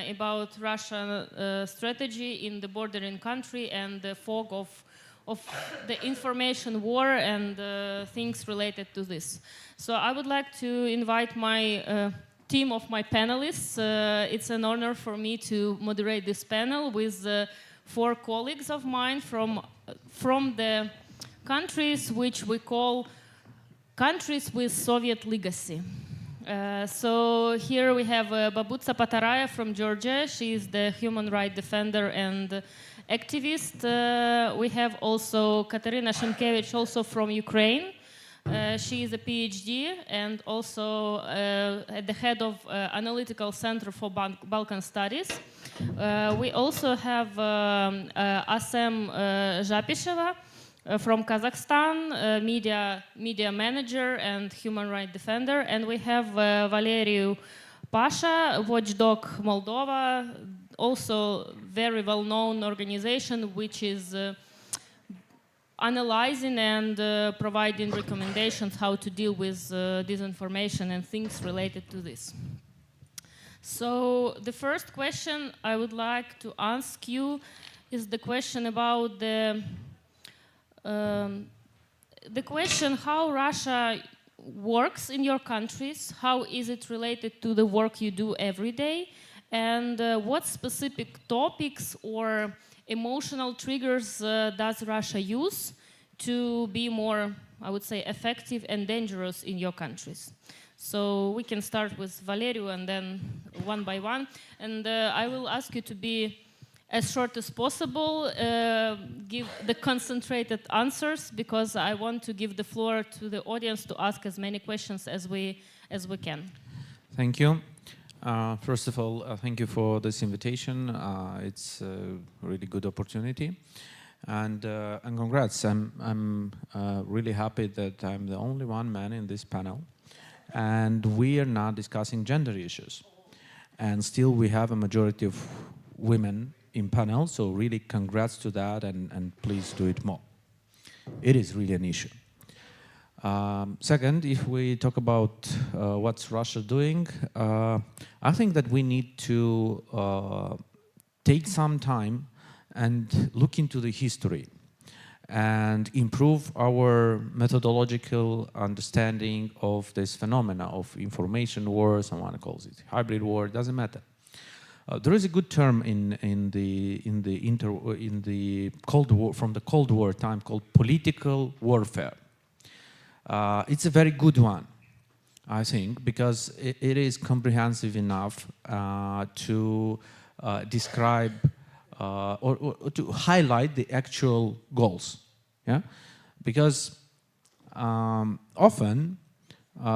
about Russian strategy in the bordering country and the fog of the information war and things related to this. So I would like to invite my team of my panelists. It's an honor for me to moderate this panel with 4 colleagues of mine from the countries which we call countries with Soviet legacy. So here we have Babutsa Pataraya from Georgia. She is the human rights defender and activist. We have also Katerina Shimkevich, also from Ukraine. She is a PhD and also at the head of Analytical Center for Balkan Studies. We also have Asem Zapisheva from Kazakhstan, media manager and human rights defender. And we have Valeriu Pasha, Watchdog Moldova, also very well-known organization which is analyzing and providing recommendations how to deal with disinformation and things related to this. So the first question I would like to ask you is the question about the question how Russia works in your countries, how is it related to the work you do every day, and what specific topics or emotional triggers does Russia use to be more, I would say, effective and dangerous in your countries? So we can start with Valeriu and then one by one. And I will ask you to be as short as possible, give the concentrated answers, because I want to give the floor to the audience to ask as many questions as we can. Thank you. First of all, thank you for this invitation. It's a really good opportunity, and congrats. I'm really happy that I'm the only one man in this panel, and we are not discussing gender issues, and still we have a majority of women in panel. So really, congrats to that, and please do it more. It is really an issue. Second, if we talk about what's Russia doing, I think that we need to take some time and look into the history and improve our methodological understanding of this phenomena of information war. Someone calls it hybrid war. Doesn't matter. There is a good term in the Cold War, from the Cold War time, called political warfare. It's a very good one, I think, because it is comprehensive enough to describe or to highlight the actual goals. Yeah, because often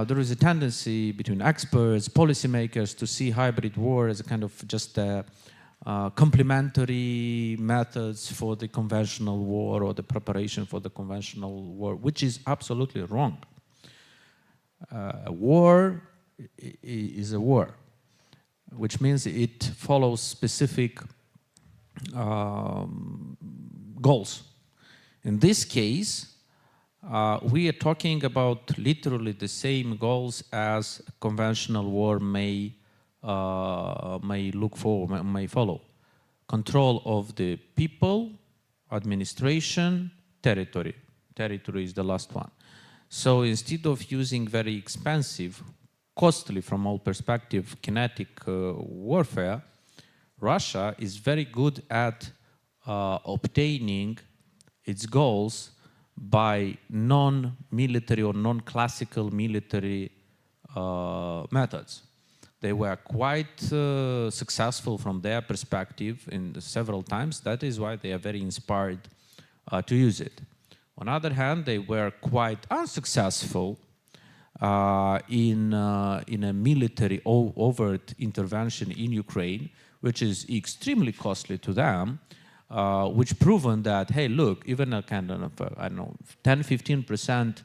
there is a tendency between experts, policymakers, to see hybrid war as a kind of just complementary methods for the conventional war or the preparation for the conventional war, which is absolutely wrong. A war is a war, which means it follows specific goals. In this case, we are talking about literally the same goals as a conventional war may look for, may follow. Control of the people, administration, territory. Territory is the last one. So instead of using very expensive, costly from all perspective, kinetic warfare, Russia is very good at obtaining its goals by non-military or non-classical military methods. They were quite successful from their perspective in several times. That is why they are very inspired to use it. On the other hand, they were quite unsuccessful in a military overt intervention in Ukraine, which is extremely costly to them, which proven that, hey, look, even a kind of, I don't know, 10-15%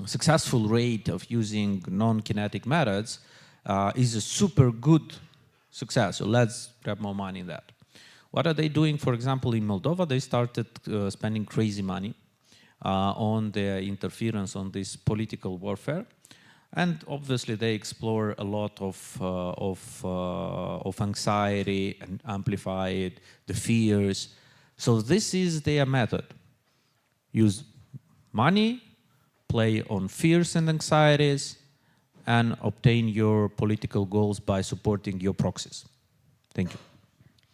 successful rate of using non-kinetic methods is a super good success. So let's grab more money in that. What are they doing? For example, in Moldova, they started spending crazy money on their interference on this political warfare. And obviously, they explore a lot of anxiety and amplify it, the fears. So this is their method. Use money, play on fears and anxieties, and obtain your political goals by supporting your proxies. Thank you.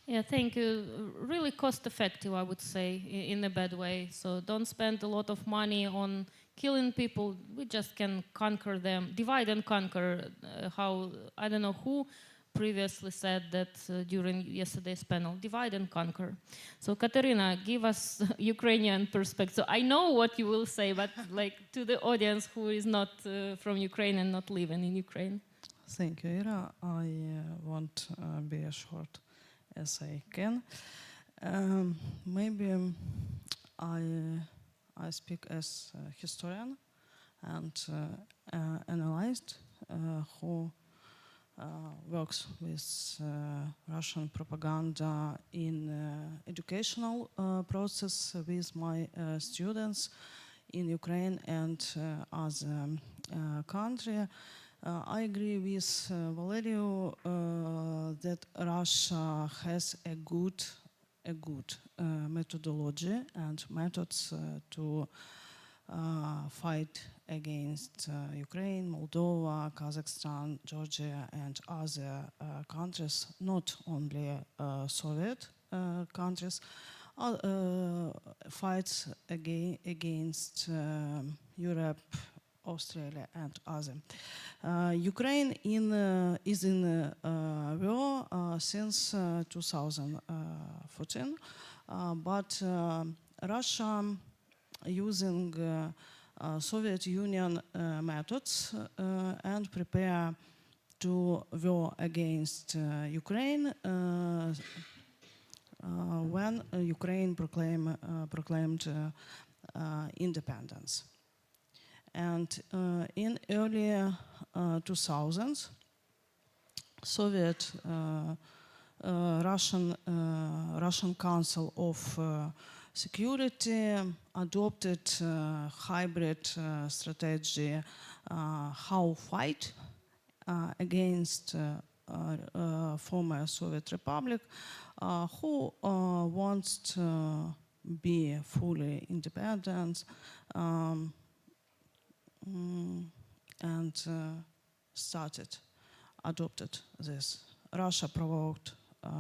Yeah, thank you. Really cost effective, I would say, in a bad way. So don't spend a lot of money on killing people. We just can conquer them, divide and conquer. How, I don't know who previously said that during yesterday's panel, divide and conquer. So Katerina, give us Ukrainian perspective. So I know what you will say, but like to the audience who is not from Ukraine and not living in Ukraine. Thank you, Ira. I won't be as short as I can. Maybe I speak as a historian and analyst who works with Russian propaganda in educational process with my students in Ukraine and other country. I agree with Valerio that Russia has a good methodology and methods to fight against Ukraine, Moldova, Kazakhstan, Georgia, and other countries, not only Soviet countries, fights against Europe, Australia, and other. Ukraine is in war since 2014, but Russia using Soviet Union methods and prepare to war against Ukraine when Ukraine proclaimed independence. And in early 2000s, Soviet Russian Council of Security adopted hybrid strategy how fight against former Soviet Republic who wants to be fully independent and adopted this. Russia provoked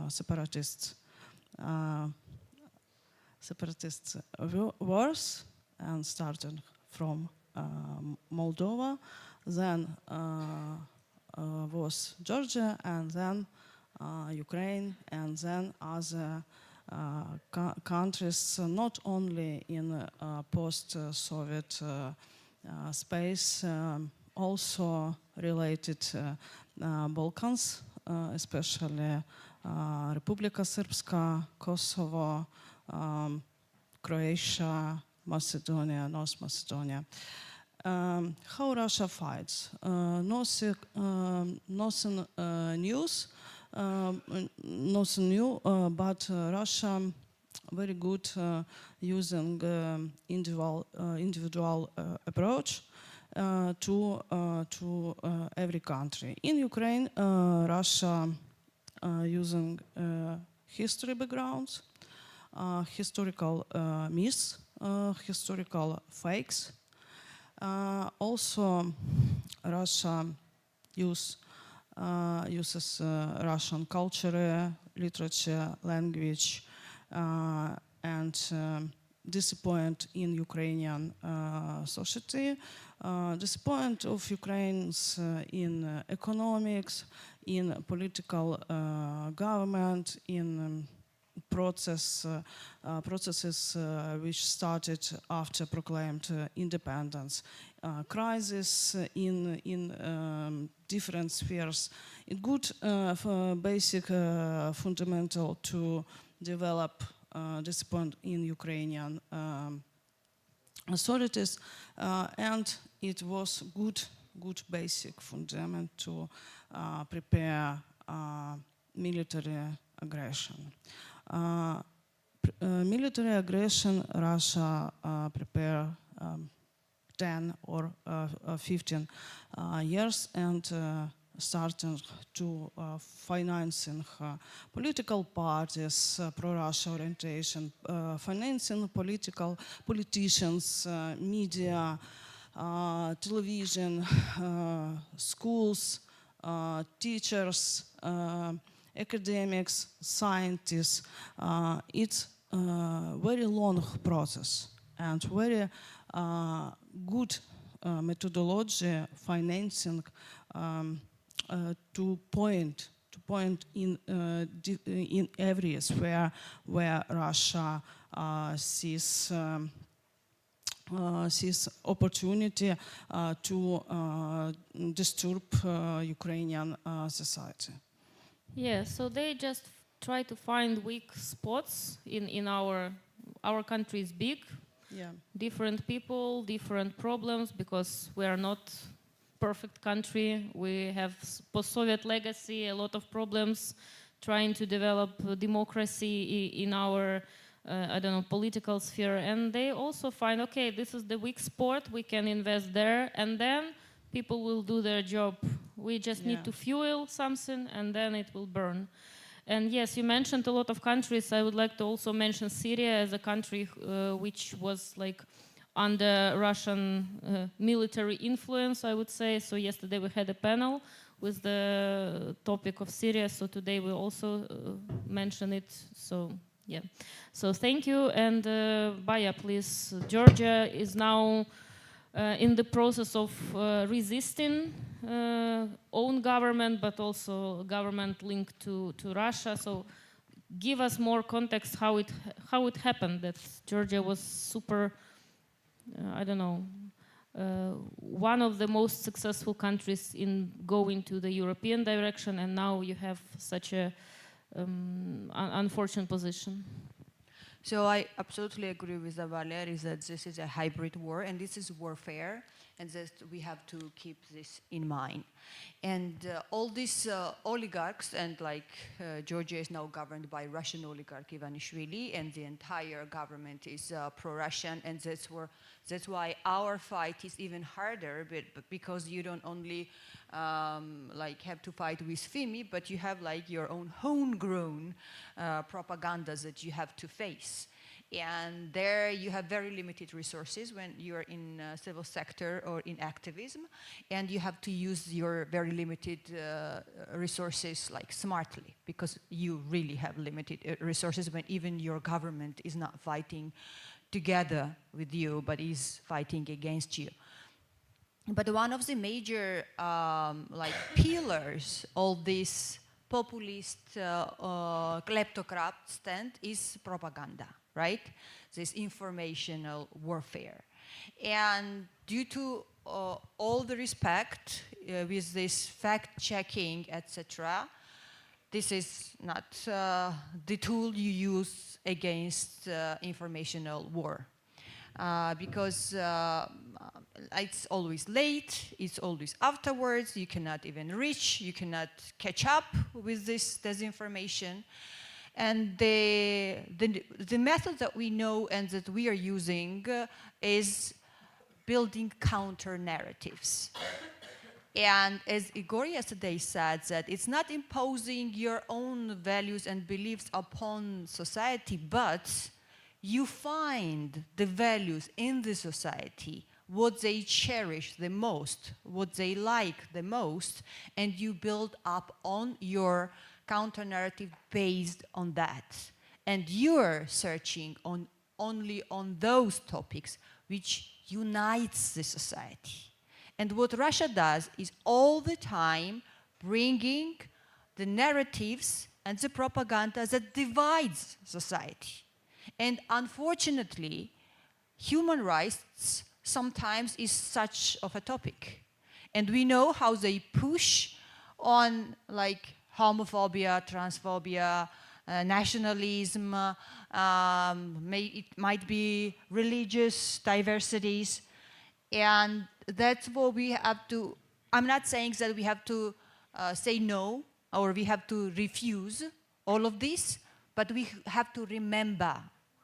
separatist wars and started from Moldova, then was Georgia, and then Ukraine, and then other countries, not only in post-Soviet space, also related Balkans, especially Republika Srpska, Kosovo, Croatia, Macedonia, North Macedonia. How Russia fights? Nothing new, but Russia very good using individual approach to every country. In Ukraine, Russia using history backgrounds, historical myths, historical fakes. Also, Russia uses Russian culture, literature, language, and disappoint in Ukrainian society, disappoint of Ukrainians in economics, in political government, in processes which started after proclaimed independence, crisis in different spheres. It's good, basic, fundamental to develop discipline in Ukrainian authorities, and it was good basic fundament to prepare military aggression. Military aggression, Russia prepare 10 or 15 years, and starting to financing political parties, pro-Russia orientation, financing politicians, media, television, schools, teachers, academics, scientists. It's a very long process and very good methodology financing to point in areas where Russia sees opportunity to disturb Ukrainian society. Yeah, so they just try to find weak spots in our country is big, Yeah. different people, different problems, because we are not perfect country. We have post-Soviet legacy, a lot of problems trying to develop democracy in our political sphere. And they also find, okay, this is the weak spot, we can invest there, and then people will do their job. We just need to fuel something, and then it will burn. And yes, you mentioned a lot of countries. I would like to also mention Syria as a country which was like under Russian military influence, I would say. So yesterday we had a panel with the topic of Syria. So today we also mention it. So yeah. So thank you. And Baya, please. Georgia is now in the process of resisting own government, but also government linked to Russia. So give us more context how it happened that Georgia was super, one of the most successful countries in going to the European direction, and now you have such a unfortunate position. So I absolutely agree with Valery that this is a hybrid war and this is warfare, and that we have to keep this in mind. And all these oligarchs, and like Georgia is now governed by Russian oligarch Ivanishvili, and the entire government is pro-Russian, and that's why our fight is even harder, but because you don't only have to fight with FIMI, but you have like your own homegrown propaganda that you have to face. And there you have very limited resources when you're in civil sector or in activism, and you have to use your very limited resources like smartly, because you really have limited resources when even your government is not fighting together with you, but is fighting against you. But one of the major pillars of this populist kleptocrat stand is propaganda, right? This informational warfare. And due to all the respect with this fact-checking, etc., this is not the tool you use against informational war. Because it's always late, it's always afterwards, you cannot even reach, you cannot catch up with this disinformation. And the method that we know and that we are using is building counter narratives. And as Igor yesterday said, that it's not imposing your own values and beliefs upon society, but you find the values in the society, what they cherish the most, what they like the most, and you build up on your counter-narrative based on that. And you're searching only on those topics which unites the society. And what Russia does is all the time bringing the narratives and the propaganda that divides society. And unfortunately, human rights sometimes is such of a topic. And we know how they push on homophobia, transphobia, nationalism, it might be religious diversities. And that's what we have to, I'm not saying that we have to say no or we have to refuse all of this, but we have to remember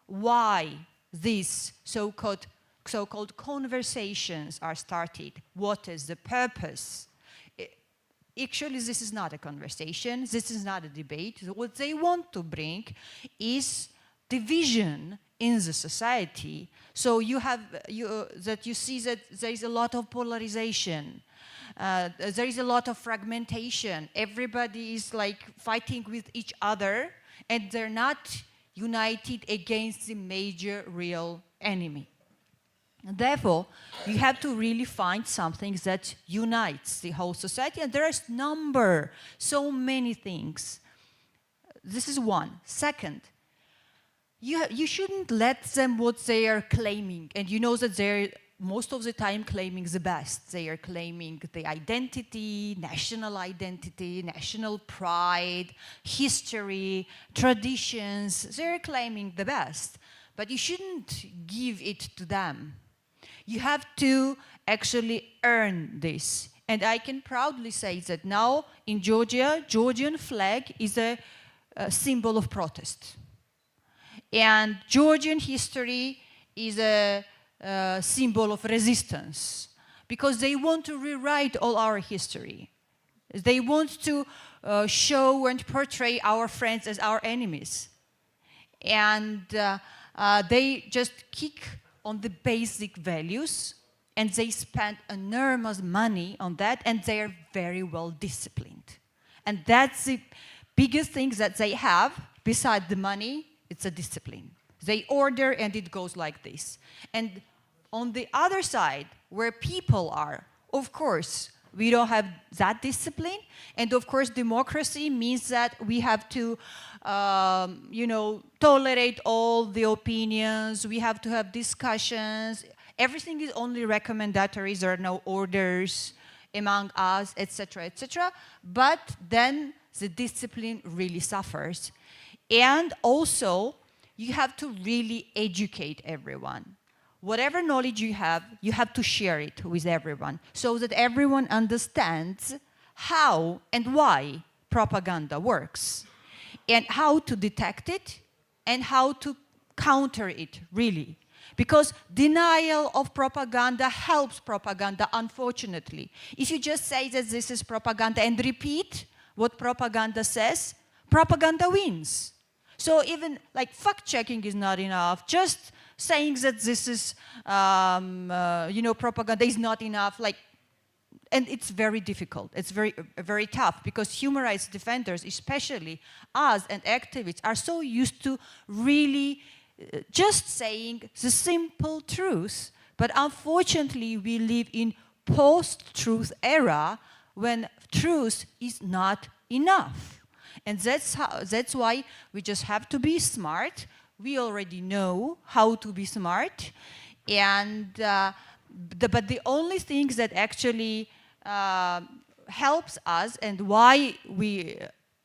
why this so-called so-called conversations are started. What is the purpose? Actually, this is not a conversation. This is not a debate. What they want to bring is division in the society. So you see that there is a lot of polarization. There is a lot of fragmentation. Everybody is like fighting with each other, and they're not united against the major real enemy. And therefore, you have to really find something that unites the whole society, and there is so many things. This is one. Second, you shouldn't let them what they are claiming, and you know that they're most of the time claiming the best. They are claiming the identity, national pride, history, traditions. They're claiming the best, but you shouldn't give it to them. You have to actually earn this. And I can proudly say that now in Georgia, Georgian flag is a symbol of protest. And Georgian history is a symbol of resistance, because they want to rewrite all our history. They want to show and portray our friends as our enemies. And they just kick on the basic values, and they spend enormous money on that, and they are very well disciplined. And that's the biggest thing that they have, besides the money, it's a discipline. They order, and it goes like this. And on the other side, where people are, of course, we don't have that discipline. And of course, democracy means that we have to, tolerate all the opinions. We have to have discussions. Everything is only recommendatory. There are no orders among us, etc., etc. But then the discipline really suffers. And also, you have to really educate everyone. Whatever knowledge you have to share it with everyone, so that everyone understands how and why propaganda works, and how to detect it, and how to counter it, really. Because denial of propaganda helps propaganda, unfortunately. If you just say that this is propaganda and repeat what propaganda says, propaganda wins. So even like fact-checking is not enough. Just saying that this is, propaganda is not enough. And it's very difficult. It's very, very tough, because human rights defenders, especially us and activists, are so used to really just saying the simple truth. But unfortunately, we live in post-truth era when truth is not enough. And that's why we just have to be smart. We already know how to be smart. And, but the only thing that actually helps us, and why we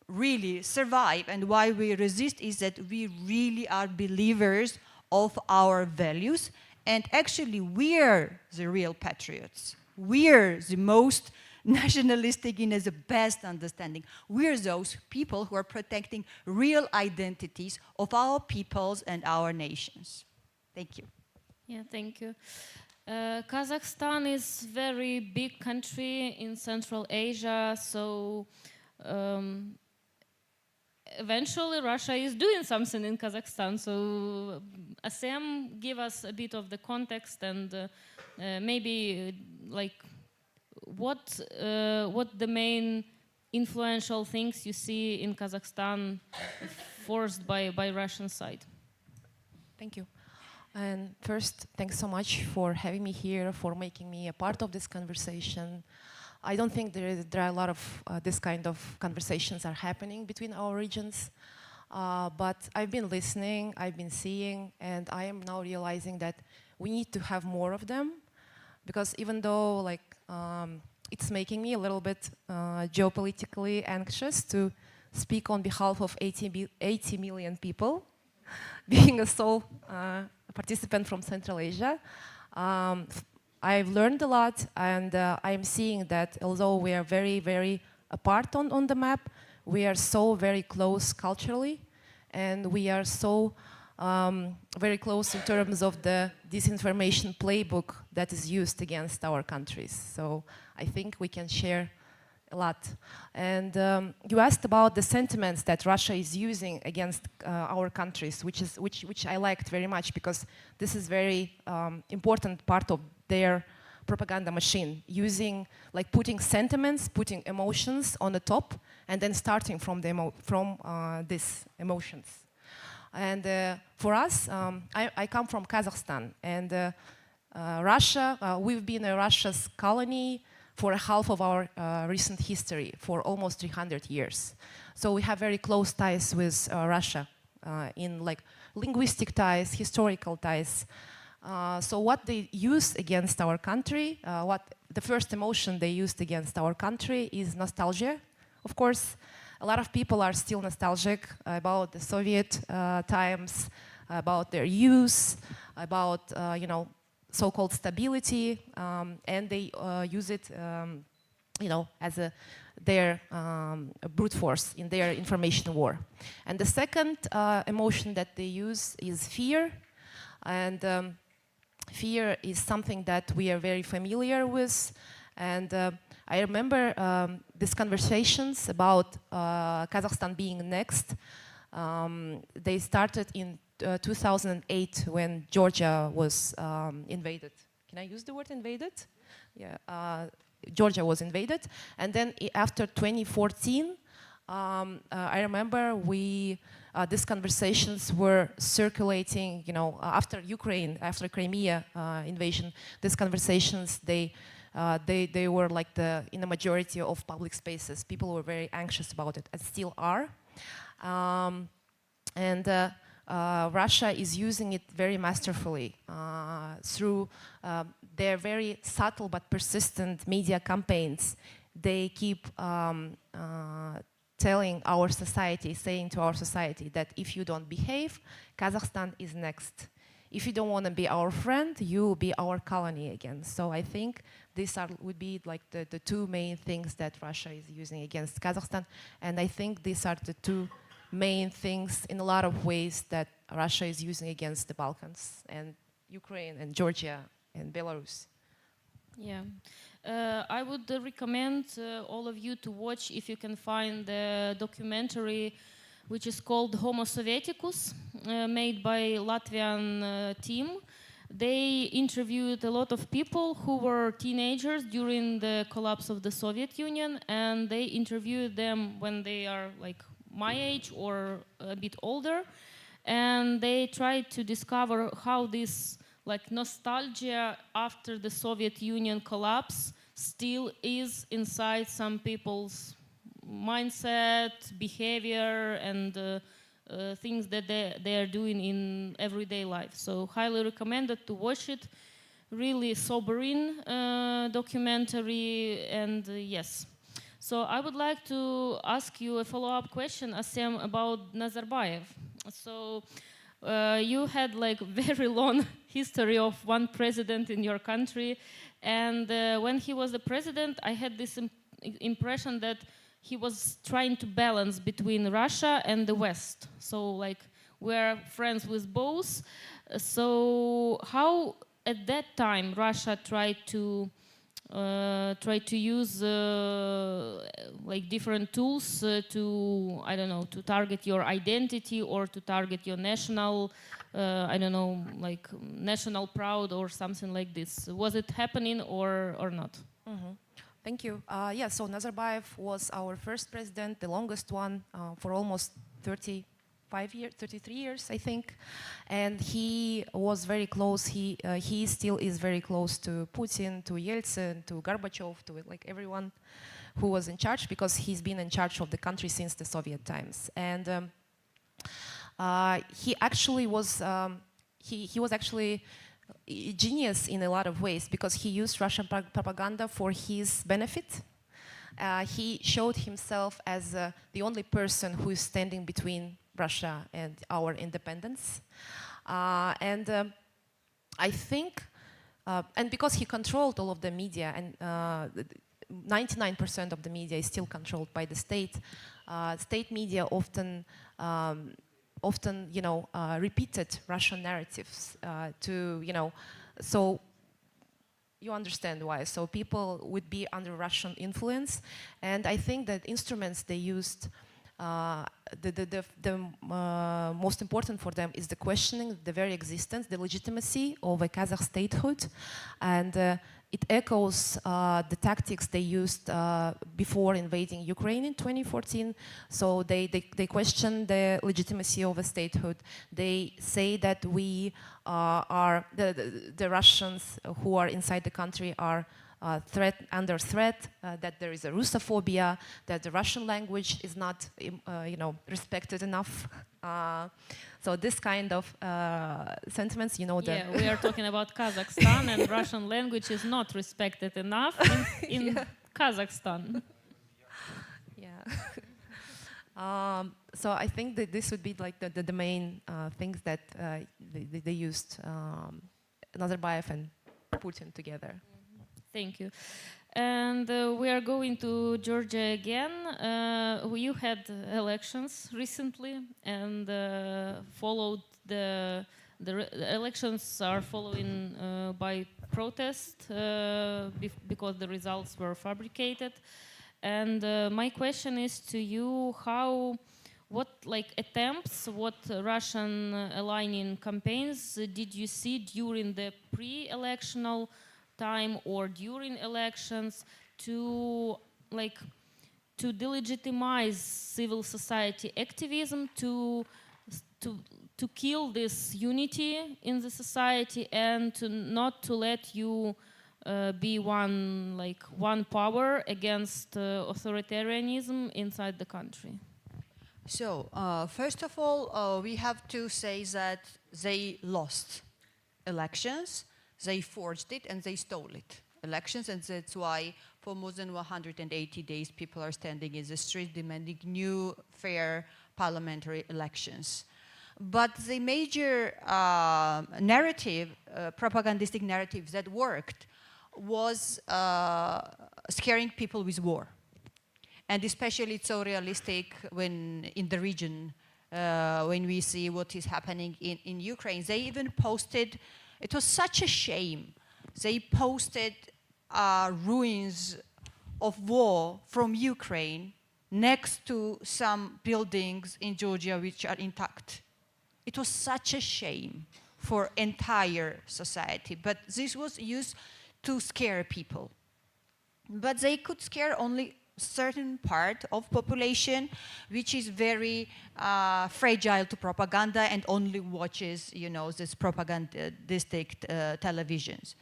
really survive and why we resist, is that we really are believers of our values. And actually, we're the real patriots. We're the most nationalistic in the best understanding. We're those people who are protecting real identities of our peoples and our nations. Thank you. Yeah, thank you. Kazakhstan is very big country in Central Asia, so eventually Russia is doing something in Kazakhstan. So Asem, give us a bit of the context, and maybe what the main influential things you see in Kazakhstan forced by Russian side. Thank you. And first, thanks so much for having me here, for making me a part of this conversation. I don't think there are a lot of this kind of conversations are happening between our regions, but I've been listening, I've been seeing, and I am now realizing that we need to have more of them, because even though it's making me a little bit geopolitically anxious to speak on behalf of 80 million people, being a sole participant from Central Asia. I've learned a lot, and I'm seeing that although we are very, very apart on the map, we are so very close culturally, and we are so very close in terms of the disinformation playbook that is used against our countries. So I think we can share a lot. And you asked about the sentiments that Russia is using against our countries, which I liked very much, because this is very important part of their propaganda machine, using, like, putting sentiments, putting emotions on the top, and then starting from these emotions. And for us, I come from Kazakhstan, and Russia, we've been a Russia's colony for half of our recent history, for almost 300 years. So we have very close ties with Russia, in like linguistic ties, historical ties. So what they use against our country, the first emotion they used against our country is nostalgia. Of course, a lot of people are still nostalgic about the Soviet times, about their use, about so-called stability, and they use it, as their brute force in their information war. And the second emotion that they use is fear, and fear is something that we are very familiar with. And I remember these conversations about Kazakhstan being next. They started in 2008 when Georgia was invaded. Can I use the word invaded? Yeah, Georgia was invaded. And then after 2014, I remember these conversations were circulating, after Ukraine, after Crimea invasion, these conversations, they were like in the majority of public spaces. People were very anxious about it, and still are. Russia is using it very masterfully through their very subtle but persistent media campaigns. They keep saying to our society that if you don't behave, Kazakhstan is next. If you don't want to be our friend, you will be our colony again. So I think these would be like the two main things that Russia is using against Kazakhstan. And I think these are the two main things in a lot of ways that Russia is using against the Balkans and Ukraine and Georgia and Belarus. Yeah. I would recommend all of you to watch, if you can find, the documentary which is called Homo Sovieticus, made by Latvian team. They interviewed a lot of people who were teenagers during the collapse of the Soviet Union, and they interviewed them when they are like my age or a bit older, and they tried to discover how this like nostalgia after the Soviet Union collapse still is inside some people's mindset, behavior, and things that they are doing in everyday life. So highly recommended to watch it. Really sobering documentary, and yes. So I would like to ask you a follow-up question, Asem, about Nazarbayev. So you had like very long history of one president in your country, and when he was the president, I had this impression that he was trying to balance between Russia and the West. So like we're friends with both. So how at that time Russia tried to use like different tools to, I don't know, to target your identity or to target your national, I don't know, like national pride or something like this. Was it happening or not? Mm-hmm. Thank you. Yeah, so Nazarbayev was our first president, the longest one, for almost 33 years, I think. And he was very close. He still is very close to Putin, to Yeltsin, to Gorbachev, to like everyone who was in charge, because he's been in charge of the country since the Soviet times. And he actually was he was actually a genius in a lot of ways, because he used Russian propaganda for his benefit. He showed himself as the only person who is standing between Russia and our independence. I think, and because he controlled all of the media, and 99% of the media is still controlled by the state, state media often often, repeated Russian narratives so you understand why. So people would be under Russian influence, and I think that instruments they used, the most important for them is the questioning, the very existence, the legitimacy of a Kazakh statehood, and it echoes the tactics they used before invading Ukraine in 2014. So they question the legitimacy of a statehood. They say that we are the Russians who are inside the country are under threat, that there is a Russophobia, that the Russian language is not, respected enough. So this kind of sentiments, Yeah, we are talking about Kazakhstan, and Russian language is not respected enough in Kazakhstan. Yeah. So I think that this would be like the main things that they used, Nazarbayev and Putin together. Thank you. And we are going to Georgia again. You had elections recently, and followed the elections are following by protest because the results were fabricated. And my question is to you: what attempts, what Russian aligning campaigns did you see during the pre-electional time or during elections to delegitimize civil society activism, to kill this unity in the society, and not to let you be one power against authoritarianism inside the country? So, first of all, we have to say that they lost elections, they forged it, and they stole it. Elections, and that's why for more than 180 days people are standing in the street demanding new, fair parliamentary elections. But the major narrative, propagandistic narrative that worked was scaring people with war. And especially it's so realistic when in the region, when we see what is happening in Ukraine. They even posted, it was such a shame, they posted ruins of war from Ukraine next to some buildings in Georgia which are intact. It was such a shame for entire society, but this was used to scare people. But they could scare only certain part of population which is very fragile to propaganda and only watches, this propagandistic televisions.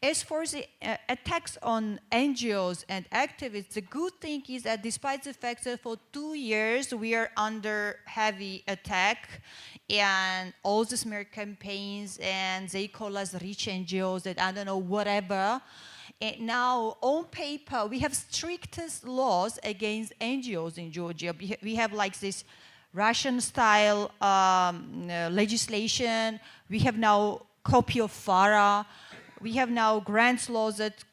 As for the attacks on NGOs and activists, the good thing is that despite the fact that for 2 years we are under heavy attack and all the smear campaigns, and they call us rich NGOs and I don't know, whatever. And now, on paper, we have strictest laws against NGOs in Georgia. We have like this Russian-style legislation. We have now copy of FARA. We have now grants laws that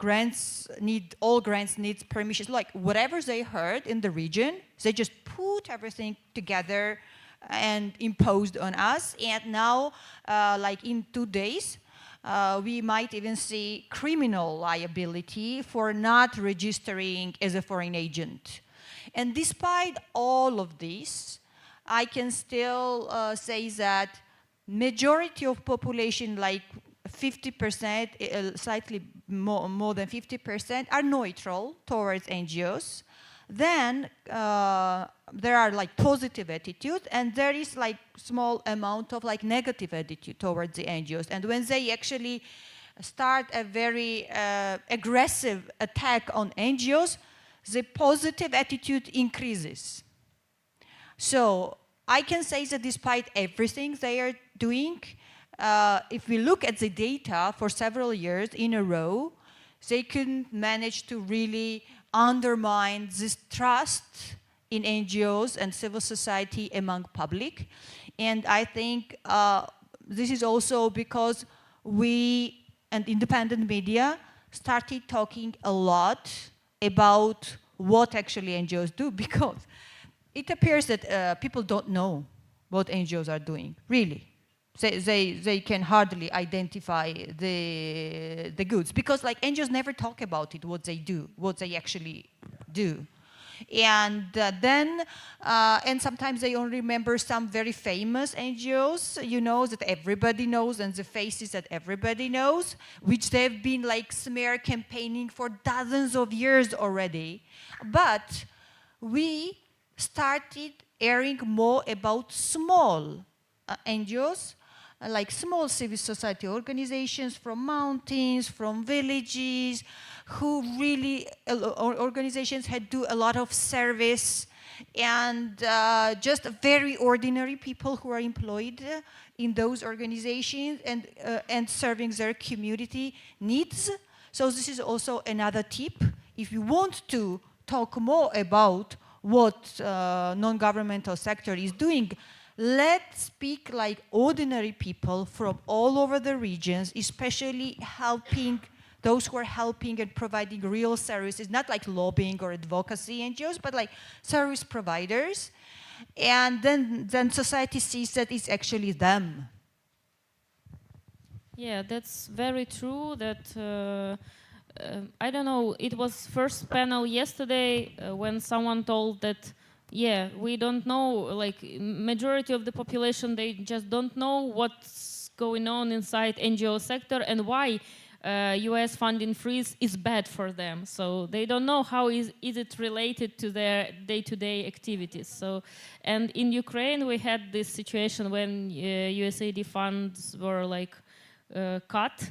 all grants need permissions. Like whatever they heard in the region, they just put everything together and imposed on us. And now, like in 2 days, we might even see criminal liability for not registering as a foreign agent. And despite all of this, I can still say that majority of population, like 50%, slightly more than 50%, are neutral towards NGOs. Then there are like positive attitude, and there is like small amount of like negative attitude towards the NGOs. And when they actually start a very aggressive attack on NGOs, the positive attitude increases. So I can say that despite everything they are doing, if we look at the data for several years in a row, they couldn't manage to really undermine this trust in NGOs and civil society among public. And I think this is also because we and independent media started talking a lot about what actually NGOs do, because it appears that people don't know what NGOs are doing, really. They can hardly identify the goods because like NGOs never talk about it, what they do, what they actually do. And and sometimes they only remember some very famous NGOs, you know, that everybody knows and the faces that everybody knows, which they've been like smear campaigning for dozens of years already. But we started airing more about small NGOs, like small civil society organizations from mountains, from villages, who really, organizations had do a lot of service, and just very ordinary people who are employed in those organizations and serving their community needs. So this is also another tip. If you want to talk more about what non-governmental sector is doing, let's speak like ordinary people from all over the regions, especially helping those who are helping and providing real services, not like lobbying or advocacy NGOs, but like service providers. And then society sees that it's actually them. Yeah, that's very true. That I don't know. It was first panel yesterday when someone told that, yeah, we don't know. Like majority of the population, they just don't know what's going on inside NGO sector and why U.S. funding freeze is bad for them. So they don't know how is it related to their day-to-day activities. So, and in Ukraine, we had this situation when USAID funds were like cut.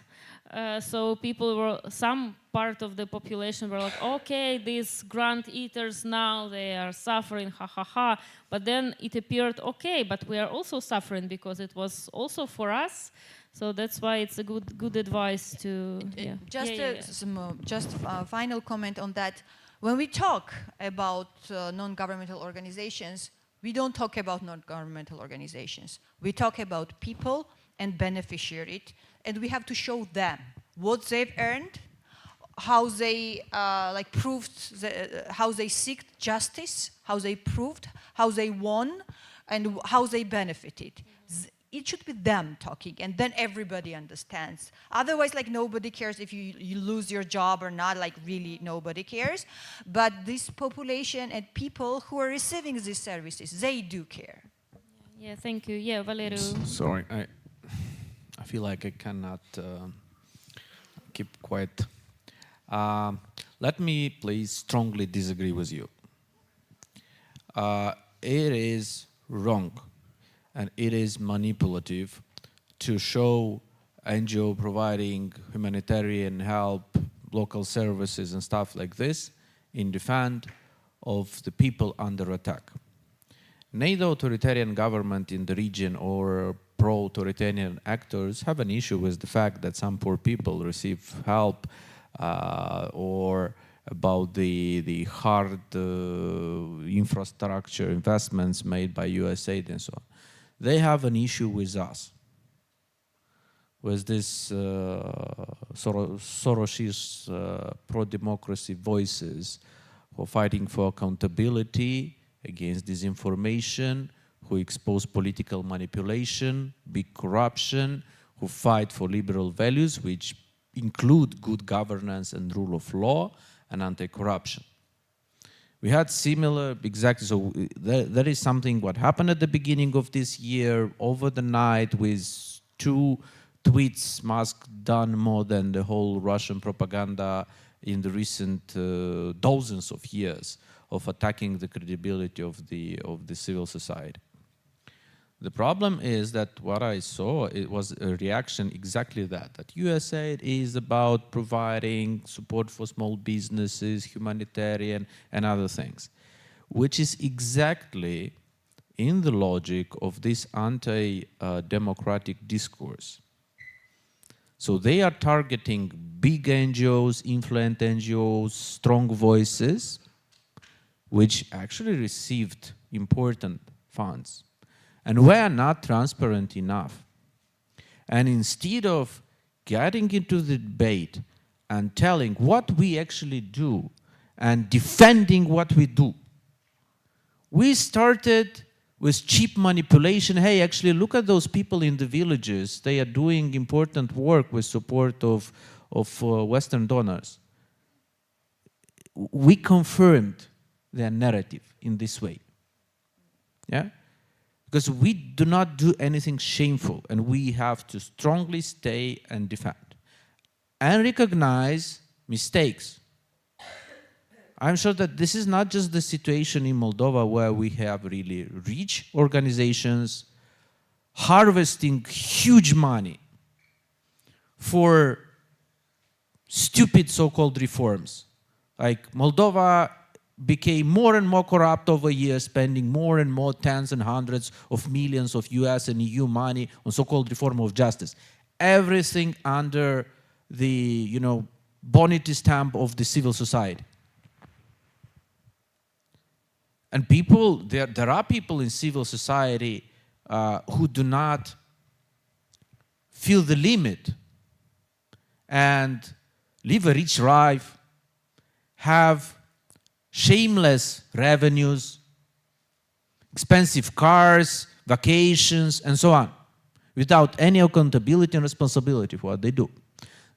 So people were, some part of the population were like, okay, these grant eaters now, they are suffering, ha ha ha. But then it appeared, okay, but we are also suffering because it was also for us. So that's why it's a good advice to, yeah. Just a final comment on that. When we talk about non-governmental organizations, we don't talk about non-governmental organizations. We talk about people and beneficiaries, and we have to show them what they've earned, how they how they seek justice, how they proved, how they won, and how they benefited. It should be them talking, and then everybody understands. Otherwise, like nobody cares if you lose your job or not, like really nobody cares. But this population and people who are receiving these services, they do care. Yeah, thank you. Yeah, Valerio. Sorry, I feel like I cannot keep quiet. Let me please strongly disagree with you. It is wrong and it is manipulative to show NGO providing humanitarian help, local services and stuff like this in defense of the people under attack. Neither authoritarian government in the region or pro-authoritarian actors have an issue with the fact that some poor people receive help or about the hard infrastructure investments made by USAID and so on. They have an issue with us, with this Sorosist pro-democracy voices who are fighting for accountability against disinformation, who expose political manipulation, big corruption, who fight for liberal values, which include good governance and rule of law and anti-corruption. We had similar, exactly, so there is something what happened at the beginning of this year, over the night, with 2 tweets Musk done more than the whole Russian propaganda in the recent dozens of years of attacking the credibility of the civil society. The problem is that what I saw, it was a reaction exactly that USAID is about providing support for small businesses, humanitarian and other things, which is exactly in the logic of this anti-democratic discourse. So they are targeting big NGOs, influent NGOs, strong voices, which actually received important funds and were not transparent enough. And instead of getting into the debate and telling what we actually do and defending what we do, we started with cheap manipulation. Hey, actually, look at those people in the villages. They are doing important work with support of Western donors. We confirmed their narrative in this way. Yeah? Because we do not do anything shameful, and we have to strongly stay and defend and recognize mistakes. I'm sure that this is not just the situation in Moldova where we have really rich organizations harvesting huge money for stupid so-called reforms. Like Moldova became more and more corrupt over years, spending more and more tens and hundreds of millions of US and EU money on so-called reform of justice. Everything under the, bonity stamp of the civil society. And people, there are people in civil society who do not feel the limit and live a rich life, have shameless revenues, expensive cars, vacations, and so on, without any accountability and responsibility for what they do.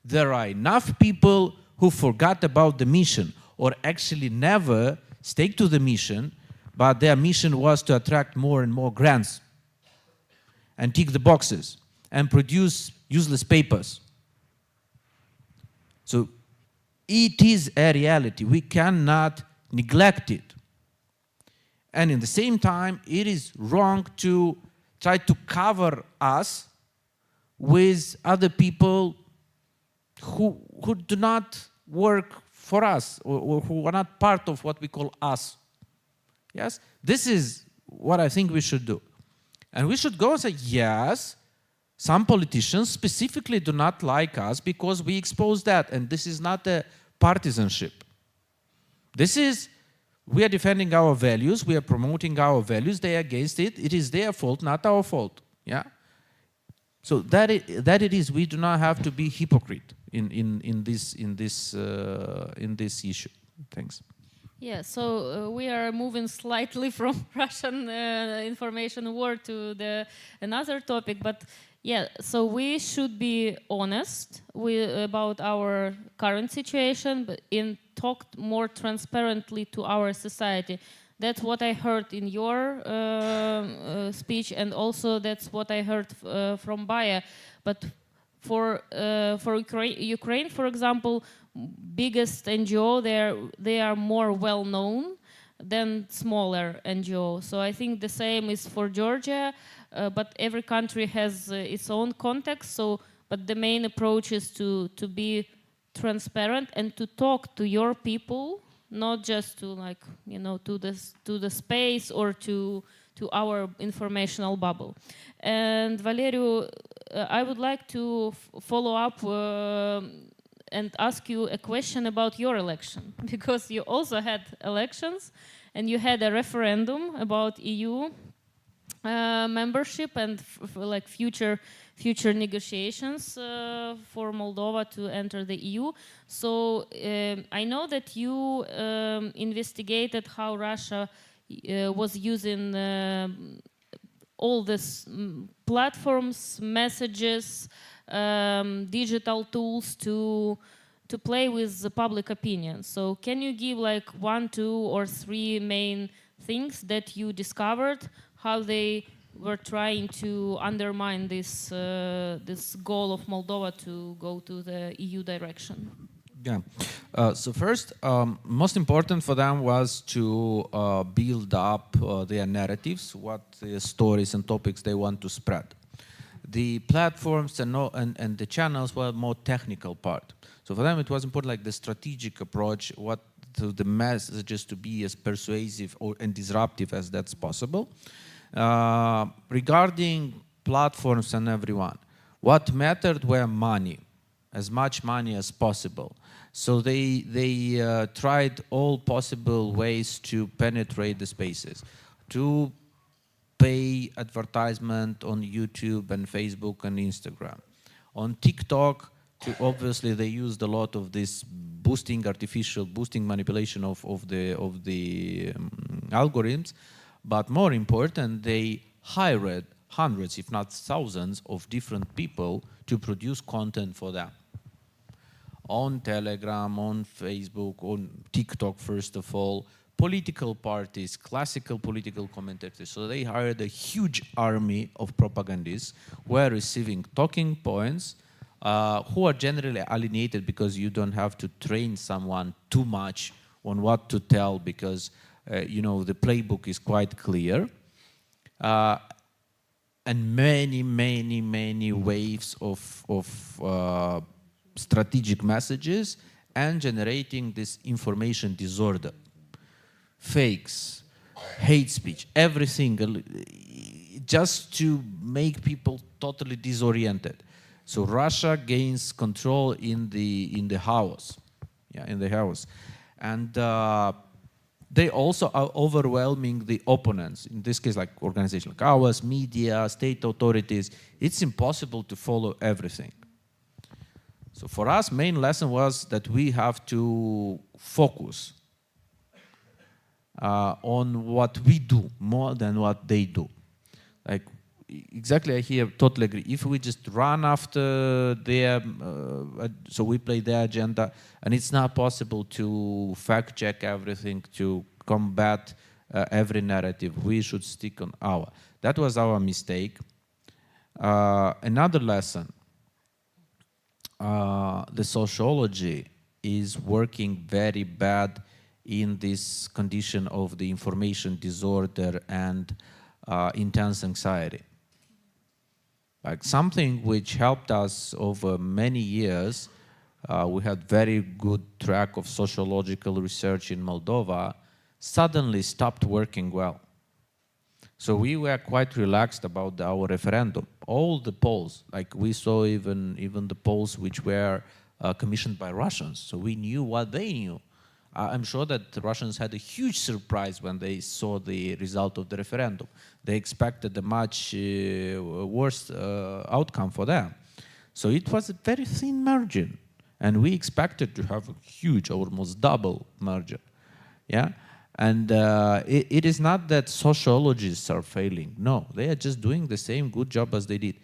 There are enough people who forgot about the mission or actually never stayed to the mission, but their mission was to attract more and more grants and tick the boxes and produce useless papers. So it is a reality. We cannot neglect it. And in the same time, it is wrong to try to cover us with other people who do not work for us or who are not part of what we call us. Yes? This is what I think we should do. And we should go and say, yes, some politicians specifically do not like us because we expose that. And this is not a partisanship. This is, we are defending our values, we are promoting our values, they are against it. It is their fault, not our fault. Yeah? So that it is, we do not have to be hypocrite in this issue. Thanks. Yeah, so we are moving slightly from Russian information war to another topic, but yeah, so we should be honest about our current situation, but talk more transparently to our society. That's what I heard in your speech, and also that's what I heard from Baya. But for Ukraine, for example, biggest NGO, they are more well known than smaller NGO. So I think the same is for Georgia, but every country has its own context. So, but the main approach is to be transparent and to talk to your people, not just to to the space or to our informational bubble. And Valeriu, I would like to follow up and ask you a question about your election, because you also had elections and you had a referendum about EU membership and future negotiations for Moldova to enter the EU. So I know that you investigated how Russia was using all these platforms, messages, digital tools to play with the public opinion. So can you give 1, 2, or 3 main things that you discovered, how they were trying to undermine this goal of Moldova to go to the EU direction? Yeah. So first, most important for them was to build up their narratives, what stories and topics they want to spread. The platforms and the channels were more technical part. So for them, it was important, the strategic approach, what the messages to be as persuasive and disruptive as that's possible. Regarding platforms and everyone, what mattered were money, as much money as possible. So they tried all possible ways to penetrate the spaces, to pay advertisement on YouTube and Facebook and Instagram. On TikTok, obviously they used a lot of this artificial boosting manipulation of the algorithms, But more important, they hired hundreds, if not thousands, of different people to produce content for them. On Telegram, on Facebook, on TikTok, first of all, political parties, classical political commentators. So they hired a huge army of propagandists who are receiving talking points, who are generally alienated because you don't have to train someone too much on what to tell because the playbook is quite clear. And many waves of strategic messages and generating this information disorder. Fakes, hate speech, everything, just to make people totally disoriented. So Russia gains control in the house, and they also are overwhelming the opponents. In this case, like organizations like ours, media, state authorities. It's impossible to follow everything. So for us, main lesson was that we have to focus on what we do more than what they do. Like, exactly, I here totally agree. If we just run after their, so we play their agenda, and it's not possible to fact check everything, to combat every narrative. We should stick on our. That was our mistake. Another lesson, the sociology is working very bad in this condition of the information disorder and intense anxiety. Like something which helped us over many years, we had very good track of sociological research in Moldova, suddenly stopped working well. So we were quite relaxed about our referendum. All the polls, like we saw even the polls which were commissioned by Russians, so we knew what they knew. I'm sure that the Russians had a huge surprise when they saw the result of the referendum. They expected a much worse outcome for them. So it was a very thin margin, and we expected to have a huge, almost double margin. Yeah, and it is not that sociologists are failing. No, they are just doing the same good job as they did.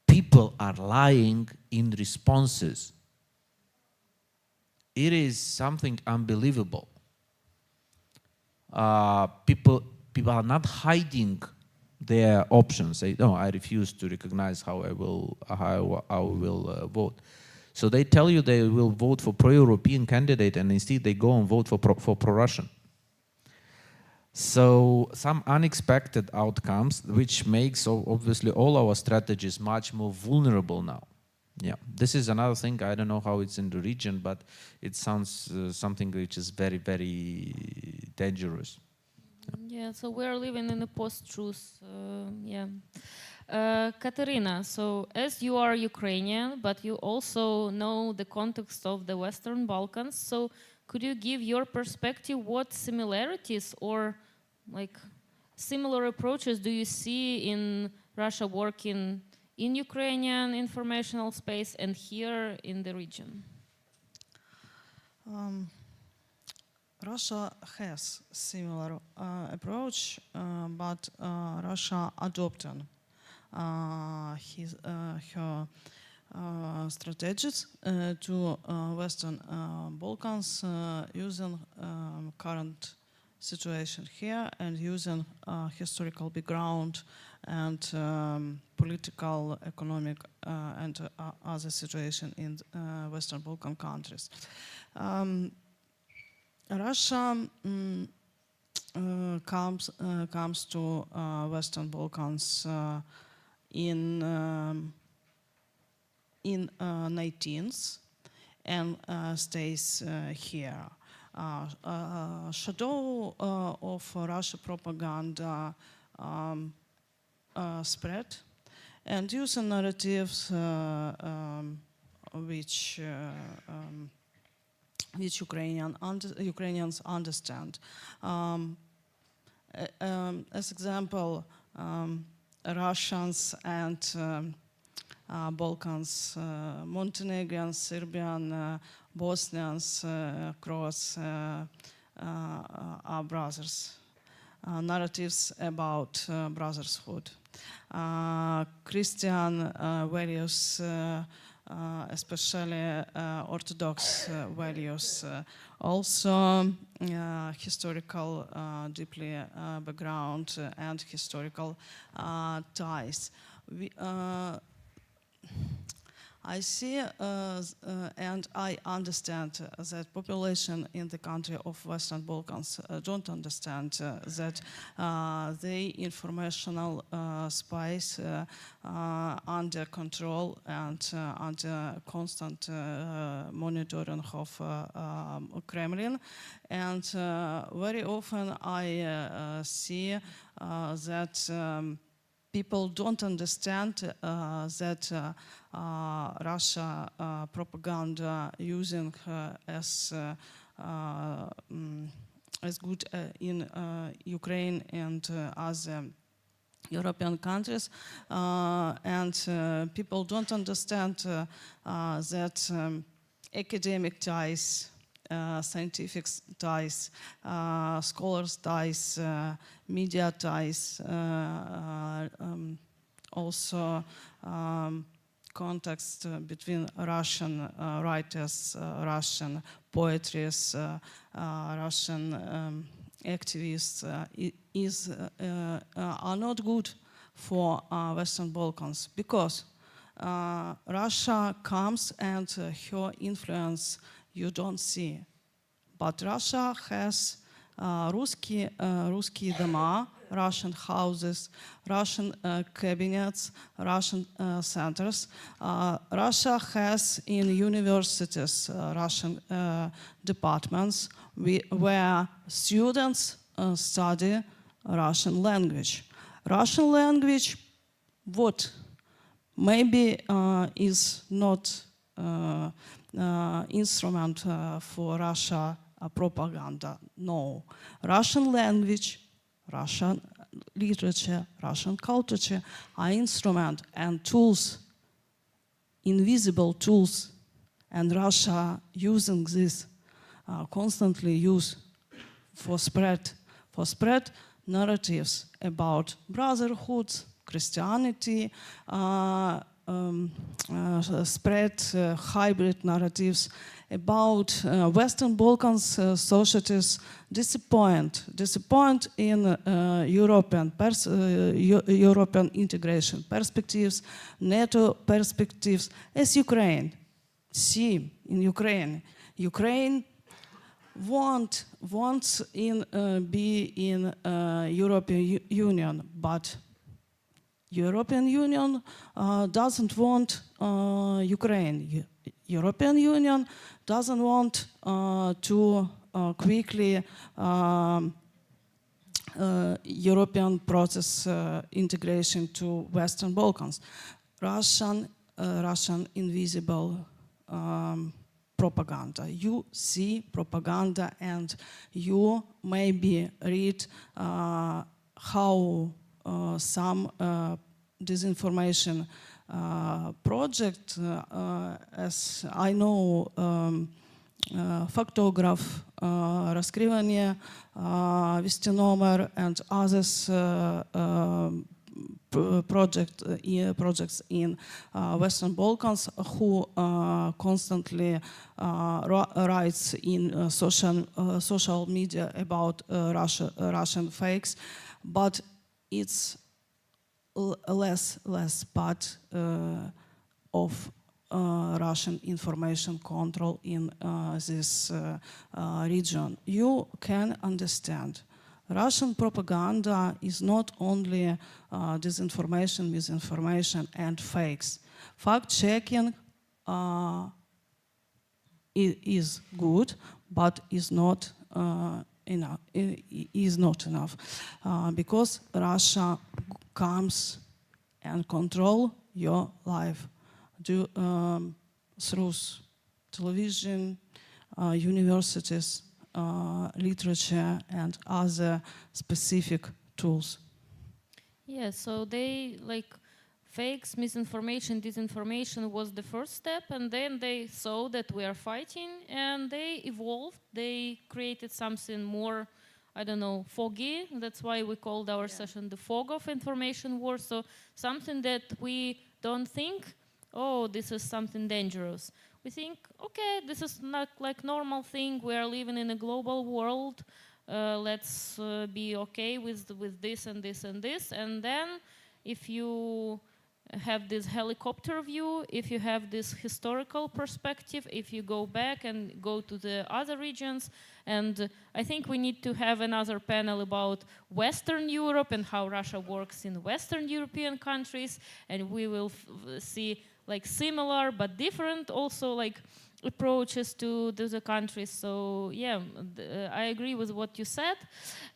People are lying in responses. It is something unbelievable. People are not hiding their options. Say, no, I refuse to recognize how I will vote. So they tell you they will vote for pro-European candidate, and instead they go and vote for pro-Russian. So some unexpected outcomes, which makes obviously all our strategies much more vulnerable now. Yeah, this is another thing. I don't know how it's in the region, but it sounds something which is very, very dangerous. Yeah, so we're living in a post-truth. Katerina, so as you are Ukrainian, but you also know the context of the Western Balkans, so could you give your perspective? What similarities or like similar approaches do you see in Russia working in Ukrainian informational space and here in the region? Russia has similar approach, but Russia adopted her strategies to Western Balkans using current situation here and using historical background and political, economic, and other situation in Western Balkan countries. Russia comes to Western Balkans in 19th and stays here. Shadow of Russia propaganda spread and using narratives which Ukrainians understand. As example, Russians and Balkans, Montenegrins, Serbian, Bosnians, Croats are brothers. narratives about brotherhood. Christian values, especially Orthodox values, also historical deeply background and historical ties. I see and I understand that population in the country of Western Balkans don't understand that the informational space under control and under constant monitoring of Kremlin, and very often I see that people don't understand that Russia propaganda using as good in Ukraine and other European countries, and people don't understand that academic ties, scientific ties, scholars ties, media ties, also context between Russian writers, Russian poetries, Russian activists are not good for Western Balkans, because Russia comes and her influence you don't see. But Russia has Русские дома, Russian houses, Russian cabinets, Russian centers. Russia has in universities Russian departments where students study Russian language. Russian language, what maybe is not instrument for Russia propaganda. No. Russian language, Russian literature, Russian culture are instrument and tools, invisible tools, and Russia using this constantly use for spread narratives about brotherhoods, Christianity, spread hybrid narratives about Western Balkans societies disappoint in European integration perspectives, NATO perspectives, as Ukraine. See, in Ukraine wants be in European Union, but European Union doesn't want Ukraine. European Union doesn't want to quickly European process integration to Western Balkans. Russian invisible propaganda. You see propaganda and you maybe read how some disinformation project, as I know, Faktograph, Раскрывание, Вестиномер, and others projects in Western Balkans who constantly writes in social media about Russian fakes, but it's less part of Russian information control in this region. You can understand Russian propaganda is not only disinformation, misinformation, and fakes. Fact-checking is good, but is not enough, because Russia comes and control your life through television, universities, literature, and other specific tools. Yeah, so they fakes, misinformation, disinformation was the first step, and then they saw that we are fighting, and they evolved. They created something more I don't know, foggy. That's why we called our session the fog of information war. So something that we don't think, oh, this is something dangerous. We think, okay, this is not like normal thing. We are living in a global world. Let's be okay with this and this and this. And then if you have this helicopter view, if you have this historical perspective, if you go back and go to the other regions, and I think we need to have another panel about Western Europe and how Russia works in Western European countries, and we will see like similar but different also like approaches to the countries. So yeah, I agree with what you said.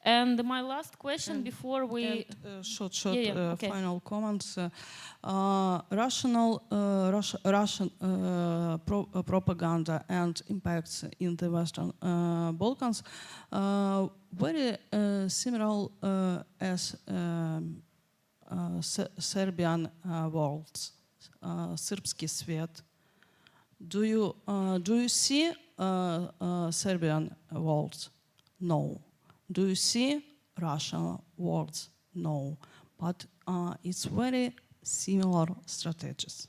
And my last question before we... Short okay. final comments. Russian propaganda and impacts in the Western Balkans very similar as Serbian worlds, Srpski svijet. Do you see Serbian worlds? No. Do you see Russian worlds? No. But it's very similar strategies,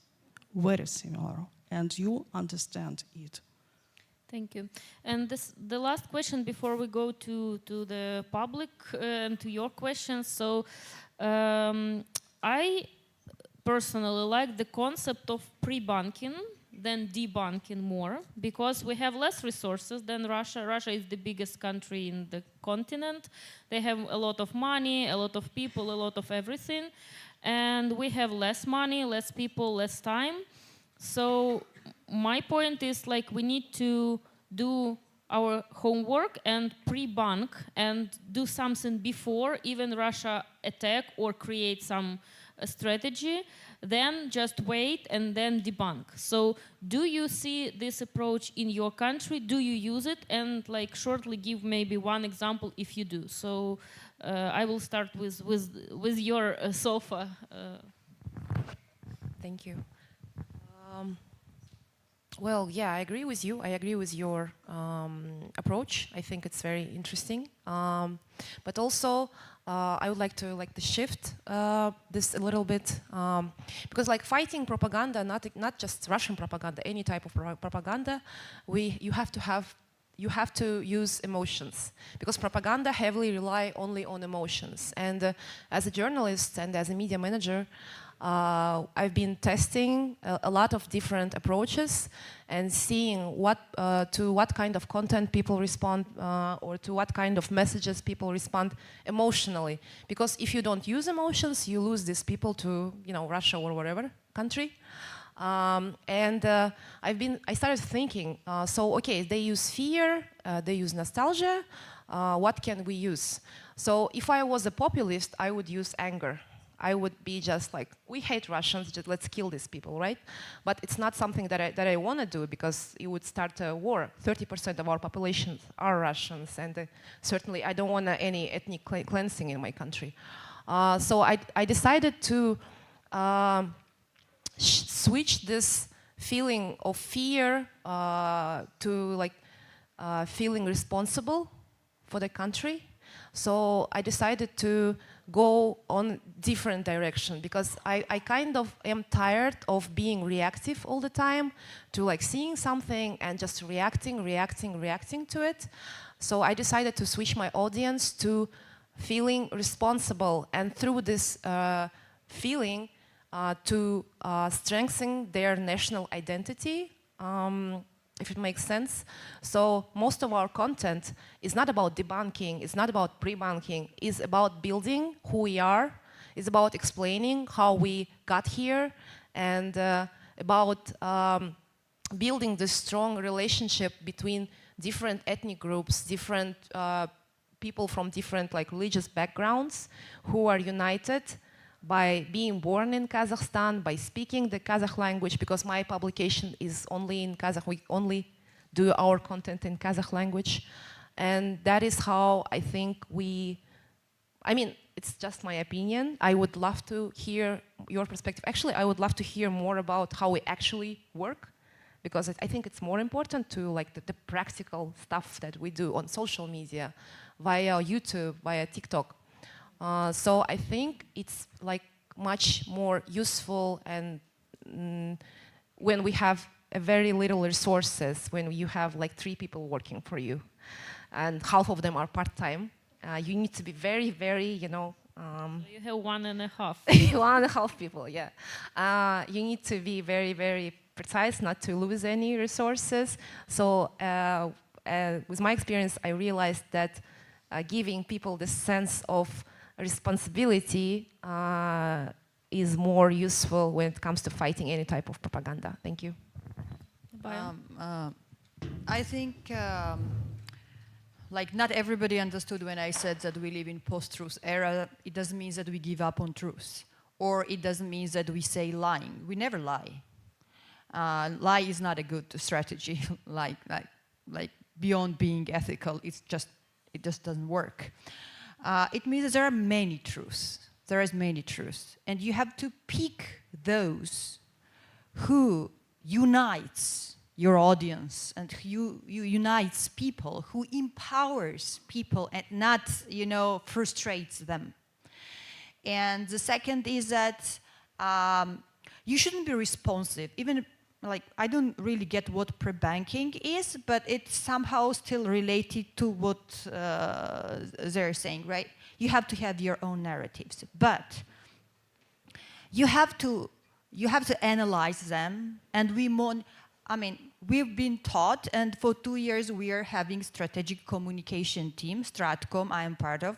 very similar, and you understand it. Thank you. And the last question before we go to the public and to your questions. So I personally like the concept of pre-banking than debunking more, because we have less resources than Russia. Russia is the biggest country in the continent. They have a lot of money, a lot of people, a lot of everything. And we have less money, less people, less time. So my point is like we need to do our homework and pre-bank and do something before even Russia attack or create some strategy, then just wait and then debunk. So do you see this approach in your country? Do you use it? And like shortly give maybe one example if you do. So I will start with your Sofa. Thank you. Well, yeah, I agree with you. I agree with your approach. I think it's very interesting. But also, I would like to shift this a little bit, because like fighting propaganda, not just Russian propaganda, any type of propaganda, you have to use emotions, because propaganda heavily rely only on emotions. And as a journalist and as a media manager, I've been testing a lot of different approaches and seeing to what kind of content people respond or to what kind of messages people respond emotionally. Because if you don't use emotions, you lose these people to Russia or whatever country. I started thinking, so okay, they use fear, they use nostalgia, what can we use? So if I was a populist, I would use anger. I would be just like, we hate Russians, just let's kill these people, right? But it's not something that I want to do, because it would start a war. 30% of our population are Russians, and certainly I don't want any ethnic cleansing in my country. So I decided to switch this feeling of fear to feeling responsible for the country. So I decided to go on different direction, because I kind of am tired of being reactive all the time, to seeing something and just reacting to it. So I decided to switch my audience to feeling responsible, and through this feeling to strengthen their national identity, if it makes sense. So most of our content is not about debunking, it's not about pre-banking, it's about building who we are, it's about explaining how we got here, and about building this strong relationship between different ethnic groups, different people from different religious backgrounds who are united by being born in Kazakhstan, by speaking the Kazakh language, because my publication is only in Kazakh. We only do our content in Kazakh language. And that is how I think it's just my opinion. I would love to hear your perspective. Actually, I would love to hear more about how we actually work, because I think it's more important to the practical stuff that we do on social media, via YouTube, via TikTok. So I think it's like much more useful and when we have a very little resources, when you have like 3 people working for you and half of them are part-time, you need to be very, very, you know, You have 1.5. 1.5 people, yeah. You need to be very, very precise not to lose any resources. So with my experience, I realized that giving people the sense of responsibility is more useful when it comes to fighting any type of propaganda. Thank you. I think like not everybody understood when I said that we live in post-truth era. It doesn't mean that we give up on truth, or it doesn't mean that we say lying. We never lie. Lie is not a good strategy. like beyond being ethical, it just doesn't work. It means that there are many truths. There is many truths, and you have to pick those who unites your audience and who unites people, who empowers people and not, you know, frustrates them. And the second is that you shouldn't be responsive. Even like, I don't really get what pre-banking is, but it's somehow still related to what they're saying, right? You have to have your own narratives, but you have to analyze them, and we've been taught, and for 2 years we are having strategic communication team, Stratcom, I am part of.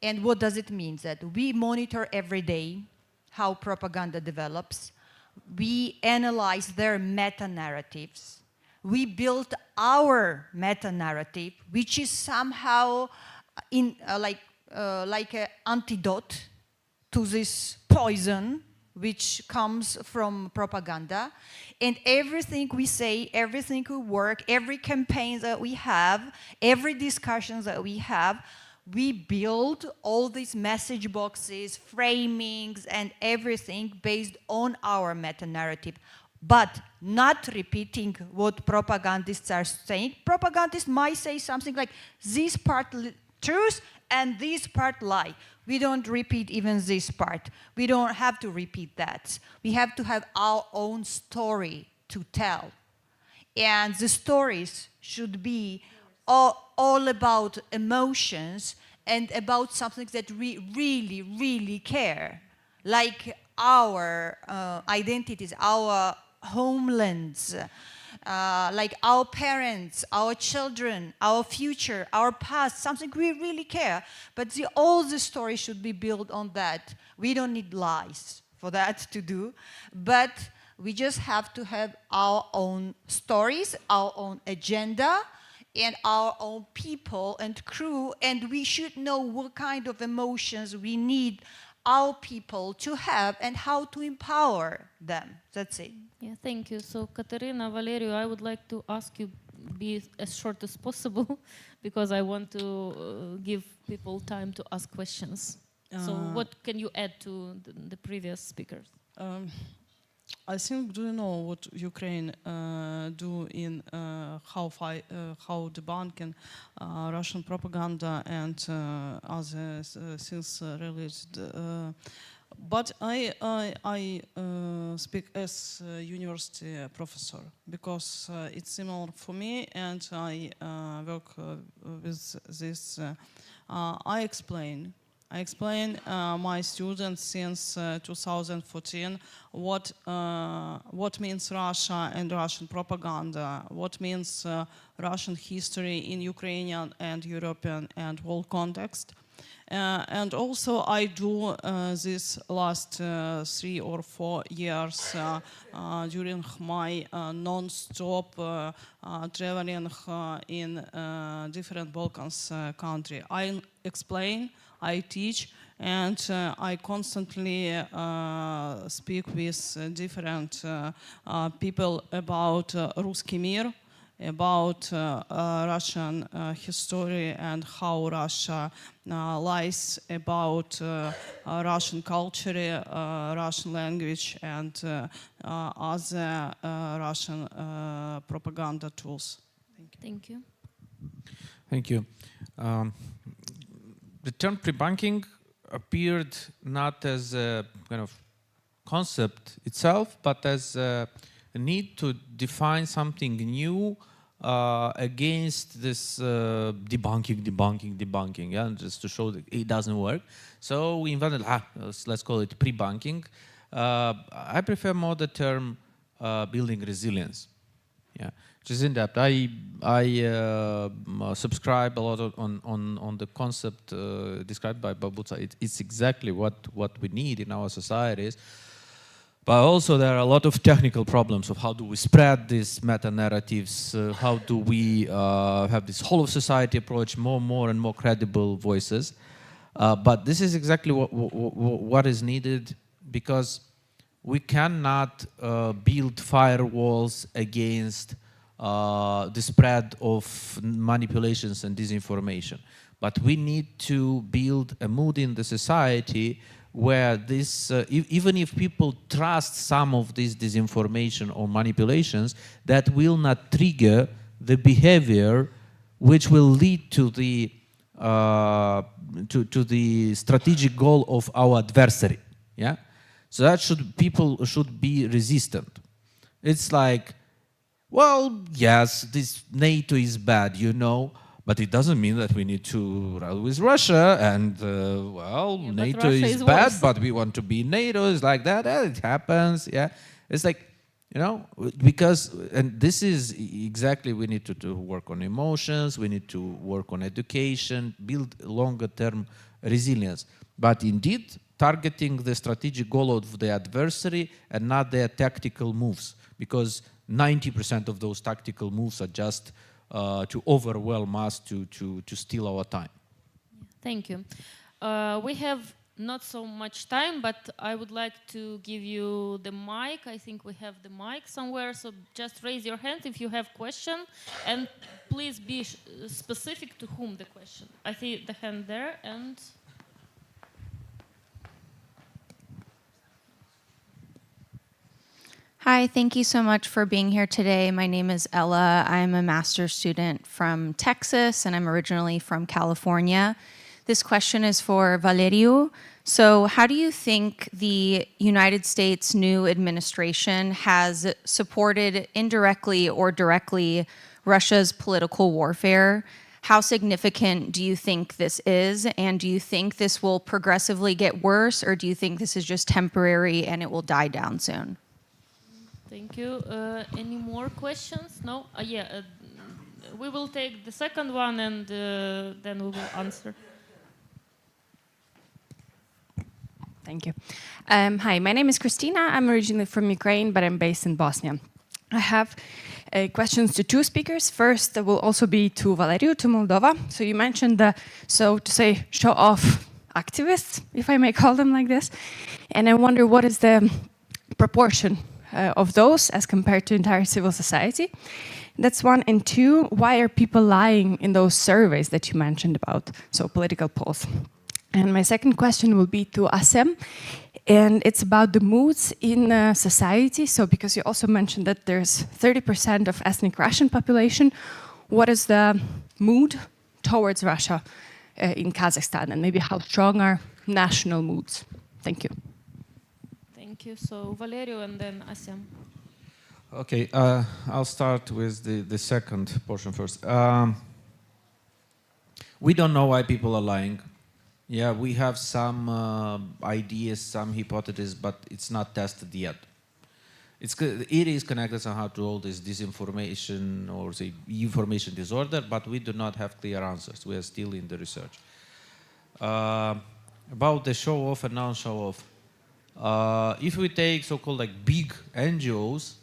And what does it mean? That we monitor every day how propaganda develops. We analyze their meta-narratives. We build our meta-narrative, which is somehow like an antidote to this poison which comes from propaganda. And everything we say, everything we work, every campaign that we have, every discussion that we have, we build all these message boxes, framings, and everything based on our meta-narrative, but not repeating what propagandists are saying. Propagandists might say something like, this part truth and this part lie. We don't repeat even this part. We don't have to repeat that. We have to have our own story to tell. And the stories should be all about emotions and about something that we really, really care. Like our identities, our homelands, like our parents, our children, our future, our past, something we really care. But all the stories should be built on that. We don't need lies for that to do, but we just have to have our own stories, our own agenda, and our own people and crew, and we should know what kind of emotions we need our people to have and how to empower them. That's it. Yeah, thank you. So, Katerina, Valerio, I would like to ask you be as short as possible because I want to give people time to ask questions. So, what can you add to the previous speakers? I think, do you know what Ukraine do in how debunking Russian propaganda and other things related? But I speak as a university professor because it's similar for me, and I work with this. I explain my students since 2014 what means Russia and Russian propaganda, what means Russian history in Ukrainian and European and world context. And also I do this last 3 or 4 years during my non-stop traveling in different Balkans country. I explain, I teach, and I constantly speak with different people about Ruski Mir, about Russian history and how Russia lies about Russian culture, Russian language, and other Russian propaganda tools. Thank you. Thank you. Um, the term pre-banking appeared not as a kind of concept itself, but as a need to define something new against this debunking, yeah, just to show that it doesn't work. So we invented, let's call it pre-banking. I prefer more the term building resilience. Yeah, which is in depth. I subscribe a lot on the concept described by Babutsa. It's exactly what we need in our societies. But also there are a lot of technical problems of how do we spread these meta-narratives, how do we have this whole of society approach, more and more credible voices. But this is exactly what is needed, because we cannot build firewalls against the spread of manipulations and disinformation. But we need to build a mood in the society where this, even if people trust some of this disinformation or manipulations, that will not trigger the behavior which will lead to the to the strategic goal of our adversary. Yeah, so that people should be resistant. It's like, well, yes, this NATO is bad, you know, but it doesn't mean that we need to run with Russia, and well, Yeah, NATO Russia is is bad, worse. but we want to be NATO. It's like that, it happens, yeah. It's like, you know, because, and this is exactly, we need to work on emotions, we need to work on education, build longer term resilience. But indeed, targeting the strategic goal of the adversary and not their tactical moves, because 90% of those tactical moves are just to overwhelm us, to steal our time. Thank you. We have not so much time, but I would like to give you the mic. I think we have the mic somewhere, so just raise your hand if you have question, and please be specific to whom the question. I see the hand there, and Hi, thank you so much for being here today. My name is Ella. I'm a master's student from Texas, and I'm originally from California. This question is for Valeriu. So how do you think the United States new administration has supported indirectly or directly Russia's political warfare? How significant do you think this is? And do you think this will progressively get worse, or do you think this is just temporary and it will die down soon? thank you. Any more questions? No? We will take the second one, and then we will answer. Thank you. Hi, my name is Christina. I'm originally from Ukraine, but I'm based in Bosnia. I have questions to two speakers. First, there will also be to Valeriu, to Moldova. So you mentioned the, so to say, show-off activists, if I may call them like this. And I wonder what is the proportion of those as compared to entire civil society. That's one. And two, why are people lying in those surveys that you mentioned about, so political polls? And my second question will be to Asem, and it's about the moods in society. So because you also mentioned that there's 30% of ethnic Russian population, what is the mood towards Russia in Kazakhstan, and maybe how strong are national moods? Thank you. Thank you. So Valeriu and then Asem. Okay, I'll start with the second portion first. We don't know why people are lying. Yeah, we have some ideas, some hypotheses, but it's not tested yet. It is connected somehow to all this disinformation or say information disorder, but we do not have clear answers. We are still in the research. About the show-off and non-show-off, if we take so-called like big NGOs,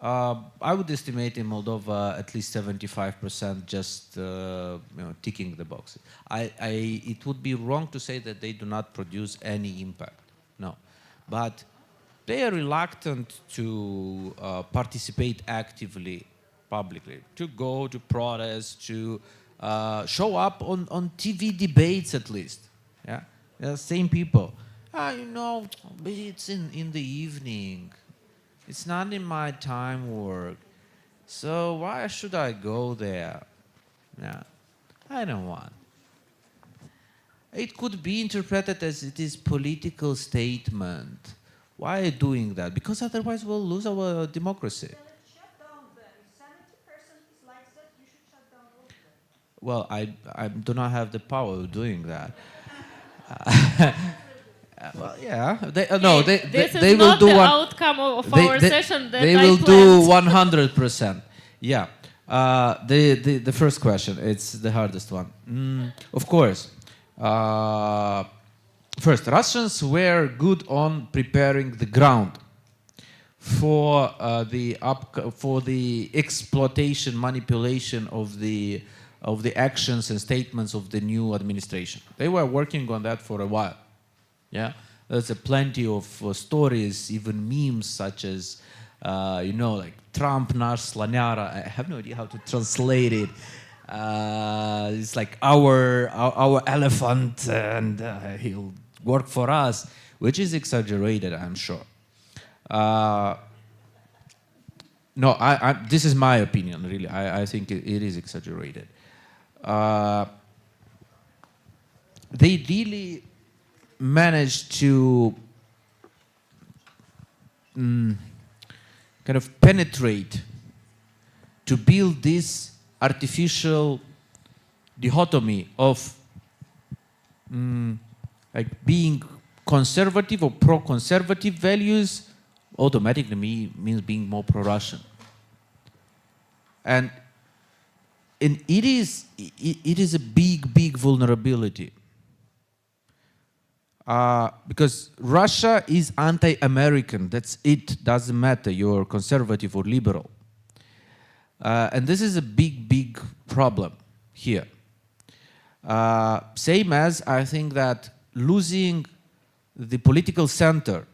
I would estimate in Moldova at least 75% just ticking the boxes. It would be wrong to say that they do not produce any impact. No, but they are reluctant to participate actively, publicly, to go to protests, to show up on TV debates at least. Yeah, same people. You know, but it's in the evening. It's not in my time work, so why should I go there? Yeah, I don't want. It could be interpreted as it is political statement. Why are you doing that? Because otherwise we'll lose our democracy. Well, I do not have the power of doing that. Well, yeah. No, This they is will not do the one. outcome of our session that They I will planned. do 100%. Yeah. The first question, it's the hardest one. Of course. First, Russians were good on preparing the ground for the exploitation, manipulation of the actions and statements of the new administration. They were working on that for a while. Yeah, there's plenty of stories, even memes such as, like Trump nash slanyara. I have no idea how to translate it. It's like our elephant, and he'll work for us, which is exaggerated, I'm sure. No, this is my opinion, really. I think it is exaggerated. They really managed to kind of penetrate, to build this artificial dichotomy of like being conservative or pro-conservative values automatically means being more pro-Russian. And it is a big vulnerability. Because Russia is anti-American. That's it. Doesn't matter. You're conservative or liberal. And this is a big problem here. Same as I think that losing the political center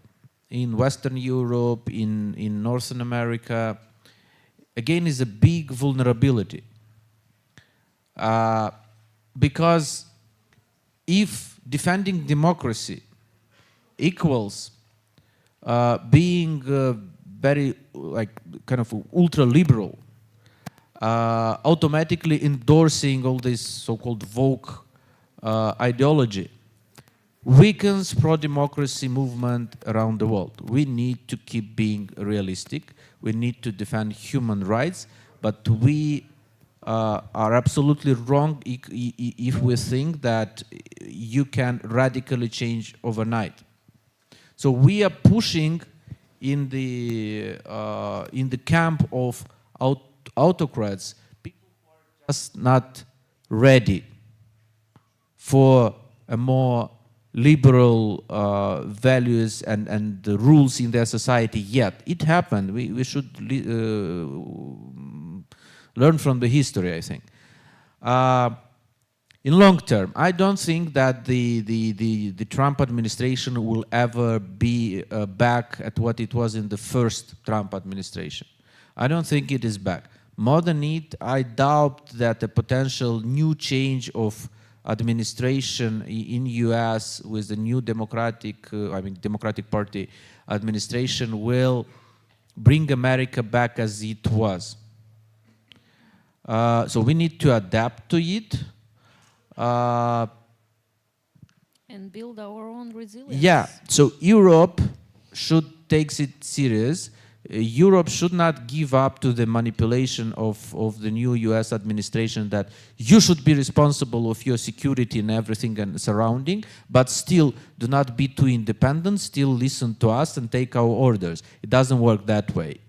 in Western Europe, in Northern America, again is a big vulnerability. Because if defending democracy equals being very kind of ultra-liberal, automatically endorsing all this so-called woke ideology, weakens pro-democracy movement around the world. We need to keep being realistic. We need to defend human rights, but we are absolutely wrong if we think that you can radically change overnight. So we are pushing in the camp of autocrats, people who are just not ready for a more liberal values and the rules in their society yet. It happened. We should learn from the history, I think. In long term, I don't think that the Trump administration will ever be back at what it was in the first Trump administration. I don't think it is back. More than it, I doubt that a potential new change of administration in US with the new Democratic Party administration will bring America back as it was. So we need to adapt to it. And build our own resilience. Yeah, so Europe should take it serious. Europe should not give up to the manipulation of the new US administration that you should be responsible of your security and everything and surrounding, but still do not be too independent, still listen to us and take our orders. It doesn't work that way.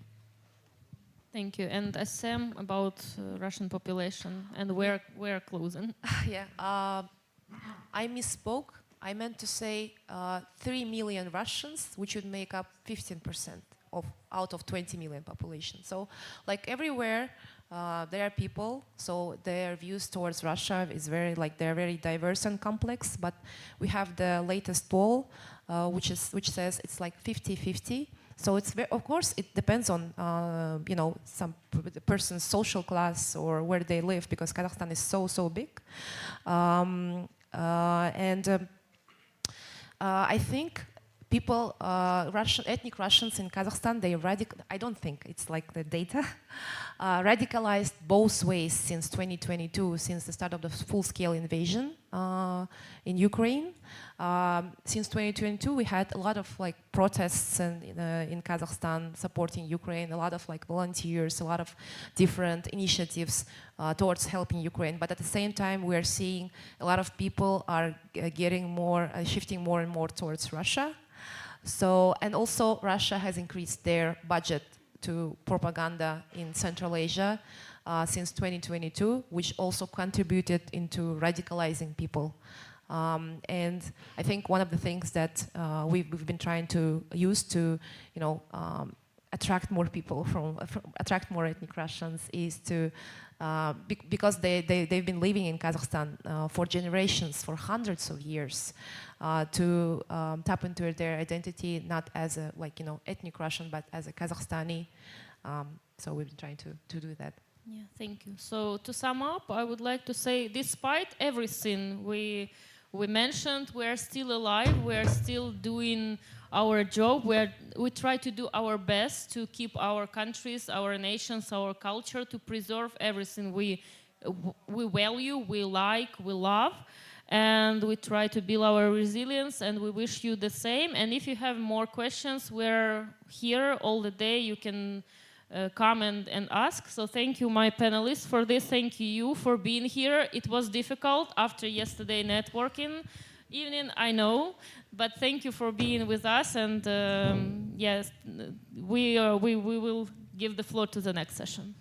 Thank you. And Sam, about Russian population, and we're closing. Yeah, I misspoke. I meant to say 3 million Russians, which would make up 15% out of 20 million population. So, like everywhere, there are people. So their views towards Russia is they're very diverse and complex. But we have the latest poll, which says it's like 50-50. So it's of course it depends on some the person's social class or where they live, because Kazakhstan is so big, I think people, ethnic Russians in Kazakhstan, I don't think it's like the data, radicalized both ways since 2022, since the start of the full-scale invasion in Ukraine. Since 2022, we had a lot of like protests in Kazakhstan supporting Ukraine, a lot of like volunteers, a lot of different initiatives towards helping Ukraine. But at the same time, we are seeing a lot of people are shifting more and more towards Russia. So, and also Russia has increased their budget to propaganda in Central Asia since 2022, which also contributed into radicalizing people. And I think one of the things that we've been trying to use to, attract more people attract more ethnic Russians is to, because they've been living in Kazakhstan for generations, for hundreds of years, to tap into their identity not as a ethnic Russian, but as a Kazakhstani. So we've been trying to do that. Yeah, thank you. So to sum up, I would like to say, despite everything we mentioned, we are still alive. We are still doing our job. We try to do our best to keep our countries, our nations, our culture, to preserve everything we value, we like, we love. And we try to build our resilience, and we wish you the same. And if you have more questions, we're here all the day. You can come and ask. So thank you, my panelists, for this. Thank you for being here. It was difficult after yesterday networking evening, I know, but thank you for being with us. And yes, we will give the floor to the next session.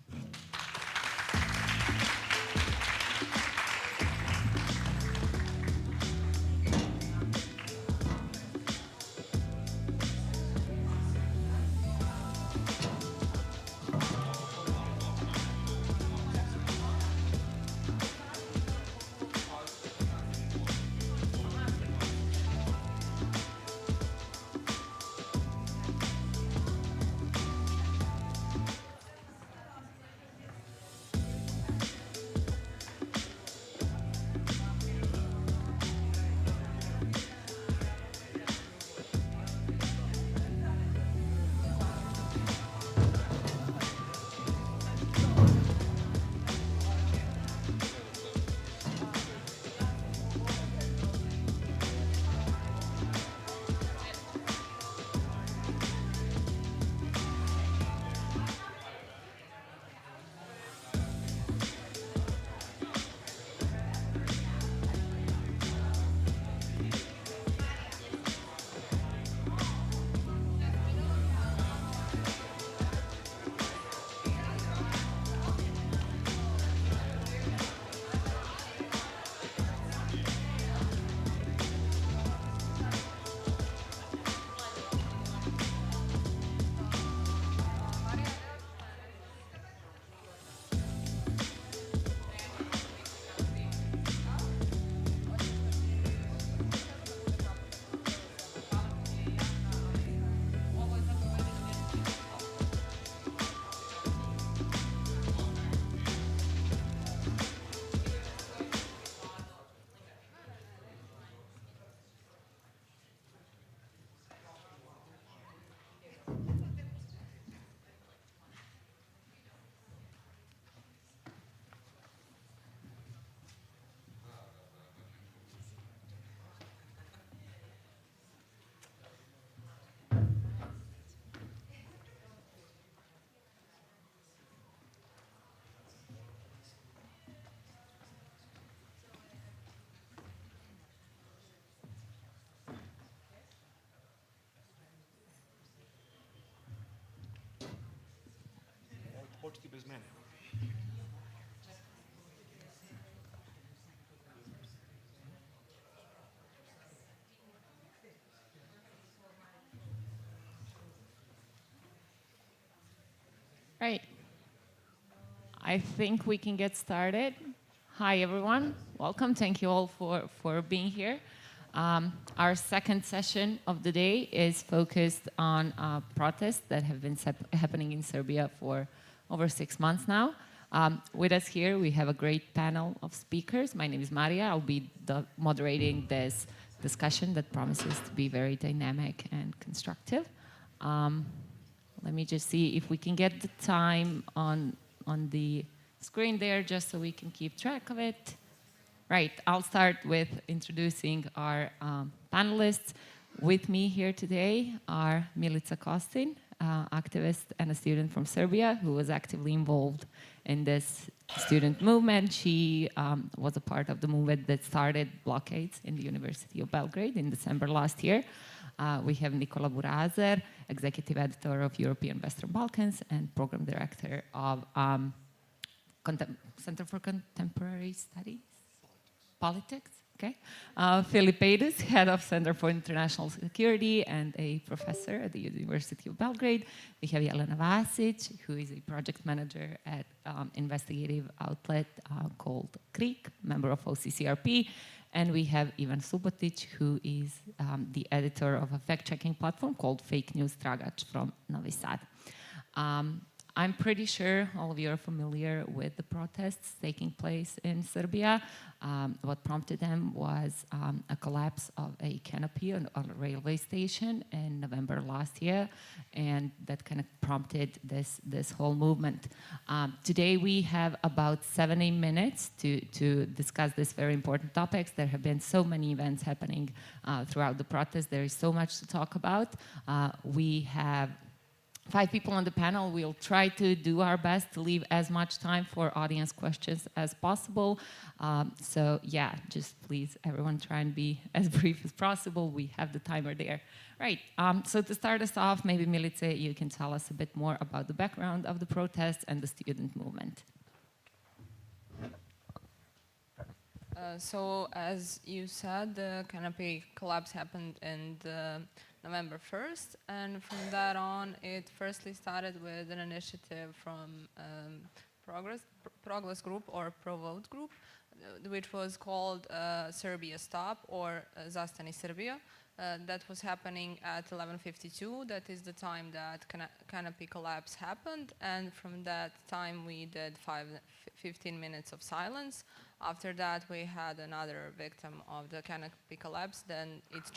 Почти без мене. Right. I think we can get started. Hi, everyone. Welcome. Thank you all for being here. Our second session of the day is focused on protests that have been happening in Serbia for over 6 months now. With us here, we have a great panel of speakers. My name is Maria. I'll be moderating this discussion that promises to be very dynamic and constructive. Let me just see if we can get the time on the screen there, just so we can keep track of it. Right, I'll start with introducing our panelists. With me here today are Milica Kostin, activist and a student from Serbia who was actively involved in this student movement. She was a part of the movement that started blockades in the University of Belgrade in December last year. We have Nikola Burazer, executive editor of European Western Balkans and program director of Center for Contemporary Studies? Politics, okay. Filipeidis, head of Center for International Security and a professor at the University of Belgrade. We have Jelena Vasic, who is a project manager at investigative outlet called CRIK, member of OCCRP. And we have Ivan Subotic, who is the editor of a fact-checking platform called Fake News Tragač from Novi Sad. I'm pretty sure all of you are familiar with the protests taking place in Serbia. What prompted them was a collapse of a canopy on a railway station in November last year, and that kind of prompted this whole movement. Today we have about 70 minutes to discuss this very important topics. There have been so many events happening throughout the protest. There is so much to talk about. We have 5 people on the panel. We'll try to do our best to leave as much time for audience questions as possible. So yeah, just please, everyone try and be as brief as possible. We have the timer there. Right, so to start us off, maybe Milica, you can tell us a bit more about the background of the protests and the student movement. So as you said, the canopy collapse happened in November 1st, and from that on, it firstly started with an initiative from Progress Group or Pro-Vote Group, which was called Serbia Stop or Zastani Serbia. That was happening at 11:52. That is the time that canopy collapse happened, and from that time we did 15 minutes of silence. After that, we had another victim of the canopy collapse. Then it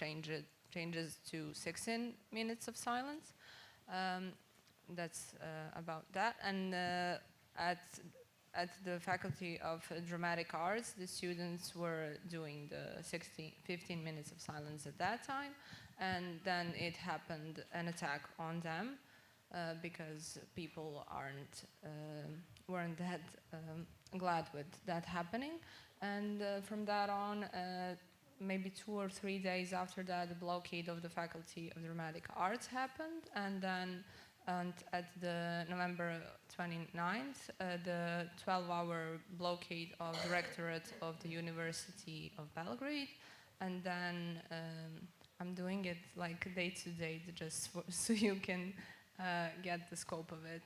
changes to 16 minutes of silence. That's about that. And at the Faculty of Dramatic Arts, the students were doing the 15 minutes of silence at that time. And then it happened an attack on them because people weren't that glad with that happening. And from that on, maybe 2 or 3 days after that, the blockade of the Faculty of Dramatic Arts happened. And then at the November 29th, the 12-hour blockade of the Rectorate of the University of Belgrade. And then I'm doing it like day to day, just so you can get the scope of it.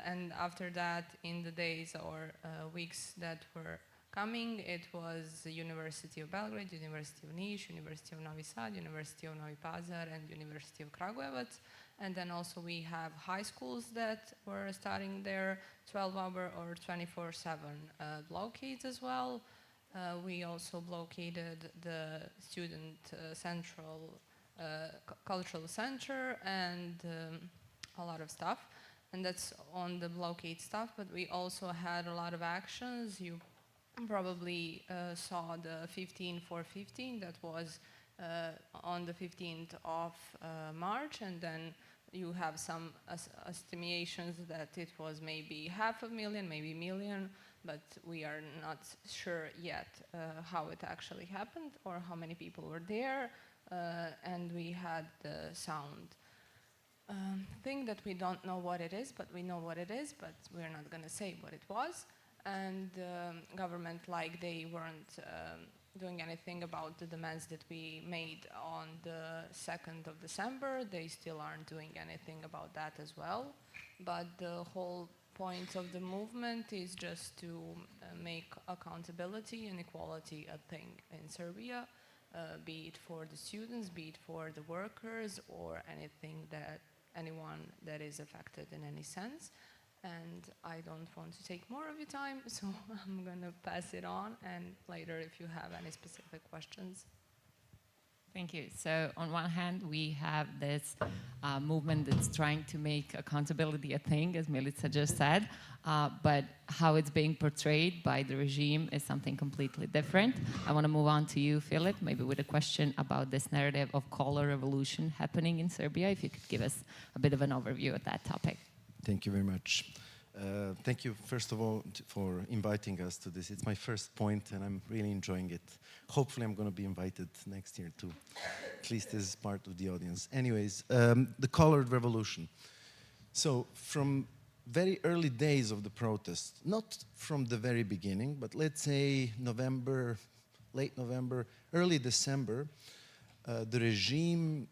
And after that, in the days or weeks that were coming, it was the University of Belgrade, University of Niš, University of Novi Sad, University of Novi Pazar, and University of Kragujevac. And then also we have high schools that were starting their 12-hour or 24/7 blockades as well. We also blockaded the student central cultural center and a lot of stuff. And that's on the blockade stuff, but we also had a lot of actions. You probably saw the 15-4-15 that was on the 15th of March, and then you have some estimations that it was maybe 500,000, maybe 1 million, but we are not sure yet how it actually happened or how many people were there. And we had the sound thing that we don't know what it is, but we know what it is, but we're not going to say what it was. And government, like they weren't doing anything about the demands that we made on the 2nd of December. They still aren't doing anything about that as well. But the whole point of the movement is just to make accountability and equality a thing in Serbia, be it for the students, be it for the workers, or anyone that is affected in any sense. And I don't want to take more of your time, so I'm going to pass it on, and later if you have any specific questions. Thank you. So on one hand, we have this movement that's trying to make accountability a thing, as Milica just said, but how it's being portrayed by the regime is something completely different. I want to move on to you, Philip, maybe with a question about this narrative of color revolution happening in Serbia. If you could give us a bit of an overview of that topic. Thank you very much. Thank you, first of all, for inviting us to this. It's my first point, and I'm really enjoying it. Hopefully, I'm going to be invited next year, too, at least as part of the audience. Anyways, the colored revolution. So, from very early days of the protest, not from the very beginning, but let's say November, late November, early December, the regime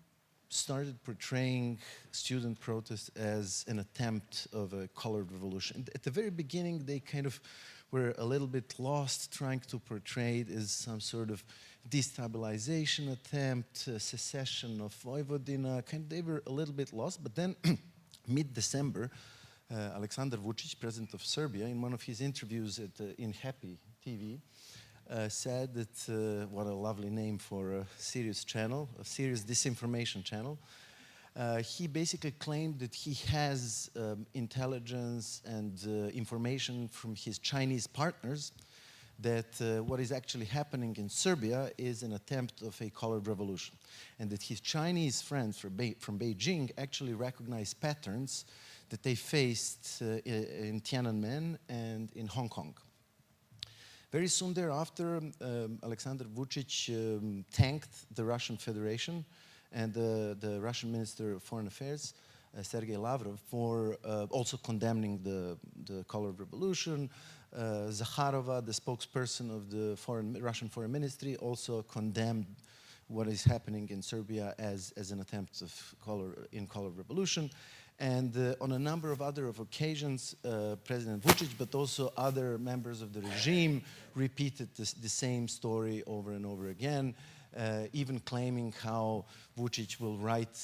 started portraying student protests as an attempt of a colored revolution. And at the very beginning, they kind of were a little bit lost, trying to portray it as some sort of destabilization attempt, secession of Vojvodina. They were a little bit lost, but then mid-December, Aleksandar Vučić, president of Serbia, in one of his interviews in Happy TV, said that, what a lovely name for a serious channel, a serious disinformation channel. He basically claimed that he has intelligence and information from his Chinese partners that what is actually happening in Serbia is an attempt of a colored revolution, and that his Chinese friends from Beijing actually recognize patterns that they faced in Tiananmen and in Hong Kong. Very soon thereafter, Aleksandar Vučić thanked the Russian Federation and the Russian Minister of Foreign Affairs, Sergei Lavrov, for also condemning the colored revolution. Zakharova, the spokesperson of the Russian Foreign Ministry, also condemned what is happening in Serbia as an attempt of colored revolution. And on a number of other occasions, President Vučić, but also other members of the regime, repeated the same story over and over again, even claiming how Vučić will write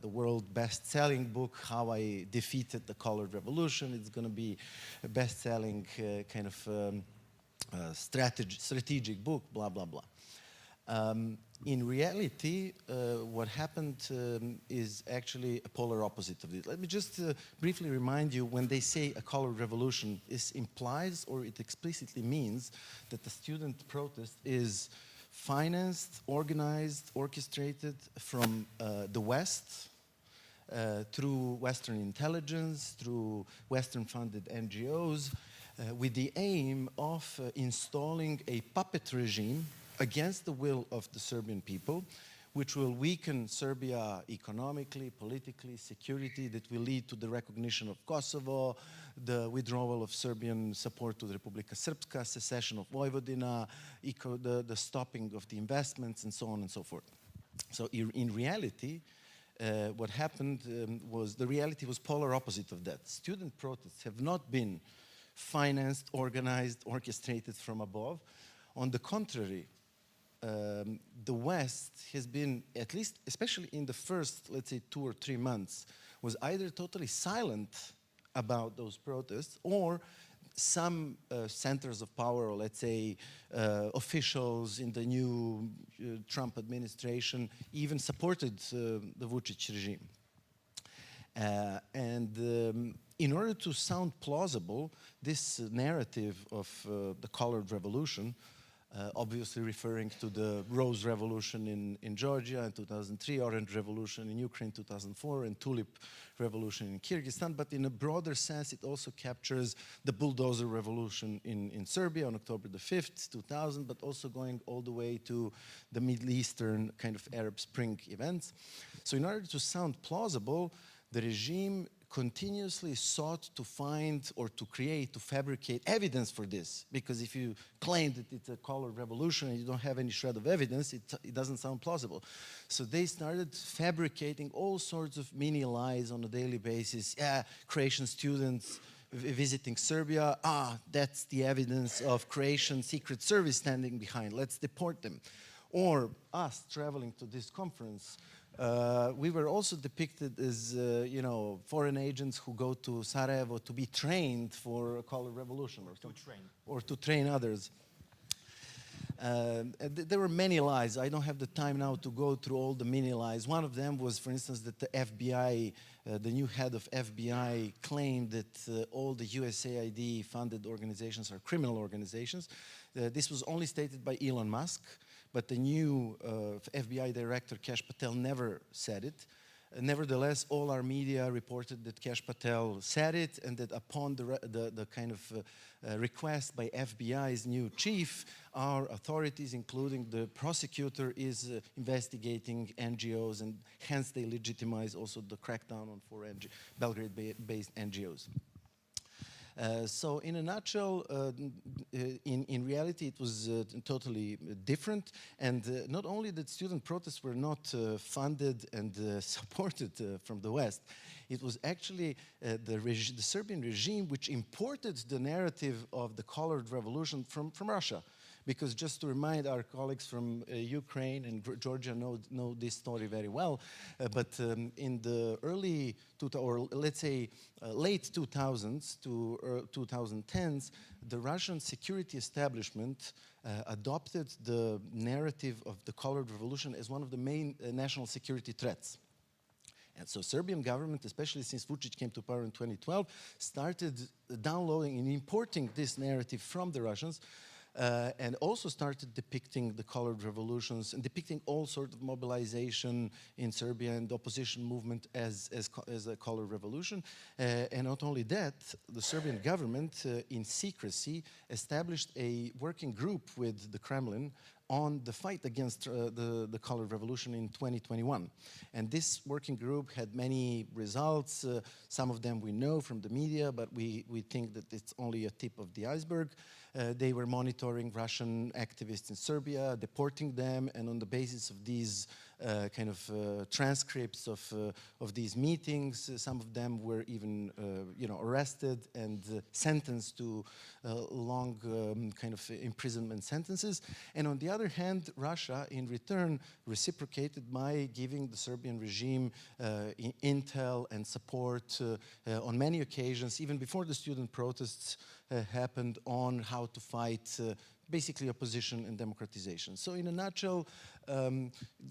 the world best-selling book, How I Defeated the Colored Revolution. It's going to be a best-selling kind of strategic book, blah, blah, blah. In reality, what happened is actually a polar opposite of this. Let me just briefly remind you, when they say a colored revolution, this implies or it explicitly means that the student protest is financed, organized, orchestrated from the West, through Western intelligence, through Western-funded NGOs, with the aim of installing a puppet regime against the will of the Serbian people, which will weaken Serbia economically, politically, security, that will lead to the recognition of Kosovo, the withdrawal of Serbian support to the Republika Srpska, secession of Vojvodina, the stopping of the investments, and so on and so forth. So in reality, what happened was, the reality was polar opposite of that. Student protests have not been financed, organized, orchestrated from above. On the contrary, the West has been, at least, especially in the first, let's say, 2 or 3 months, was either totally silent about those protests, or some centers of power, or let's say officials in the new Trump administration, even supported the Vučić regime. In order to sound plausible, this narrative of the colored revolution, obviously referring to the Rose Revolution in Georgia in 2003, Orange Revolution in Ukraine 2004, and Tulip Revolution in Kyrgyzstan. But in a broader sense, it also captures the Bulldozer Revolution in Serbia on October the 5th, 2000, but also going all the way to the Middle Eastern kind of Arab Spring events. So in order to sound plausible, the regime continuously sought to find or to create, to fabricate evidence for this. Because if you claim that it's a colored revolution and you don't have any shred of evidence, it doesn't sound plausible. So they started fabricating all sorts of mini lies on a daily basis. Yeah, Croatian students visiting Serbia, that's the evidence of Croatian Secret Service standing behind, let's deport them. Or us traveling to this conference, we were also depicted as, foreign agents who go to Sarajevo to be trained for a colored revolution, or to train others. There were many lies. I don't have the time now to go through all the many lies. One of them was, for instance, that the FBI, the new head of FBI, claimed that all the USAID-funded organizations are criminal organizations. This was only stated by Elon Musk, but the new FBI director, Kash Patel, never said it. Nevertheless, all our media reported that Kash Patel said it, and that upon the kind of request by FBI's new chief, our authorities, including the prosecutor, is investigating NGOs, and hence they legitimize also the crackdown on 4 Belgrade-based NGOs. So in a nutshell, in reality, it was totally different. And not only that student protests were not funded and supported from the West, it was actually the Serbian regime which imported the narrative of the colored revolution from Russia. Because just to remind our colleagues from Ukraine and Georgia know this story very well, but in the early, or let's say late 2000s to 2010s, the Russian security establishment adopted the narrative of the colored revolution as one of the main national security threats. And so Serbian government, especially since Vučić came to power in 2012, started downloading and importing this narrative from the Russians, and also started depicting the colored revolutions and depicting all sorts of mobilization in Serbia and the opposition movement as a colored revolution. And not only that, the Serbian government, in secrecy, established a working group with the Kremlin on the fight against the colored revolution in 2021. And this working group had many results. Some of them we know from the media, but we think that it's only a tip of the iceberg. They were monitoring Russian activists in Serbia, deporting them, and on the basis of these kind of transcripts of these meetings, some of them were even arrested and sentenced to long kind of imprisonment sentences. And on the other hand, Russia, in return, reciprocated by giving the Serbian regime intel and support on many occasions, even before the student protests happened, on how to fight basically opposition and democratization. So in a nutshell,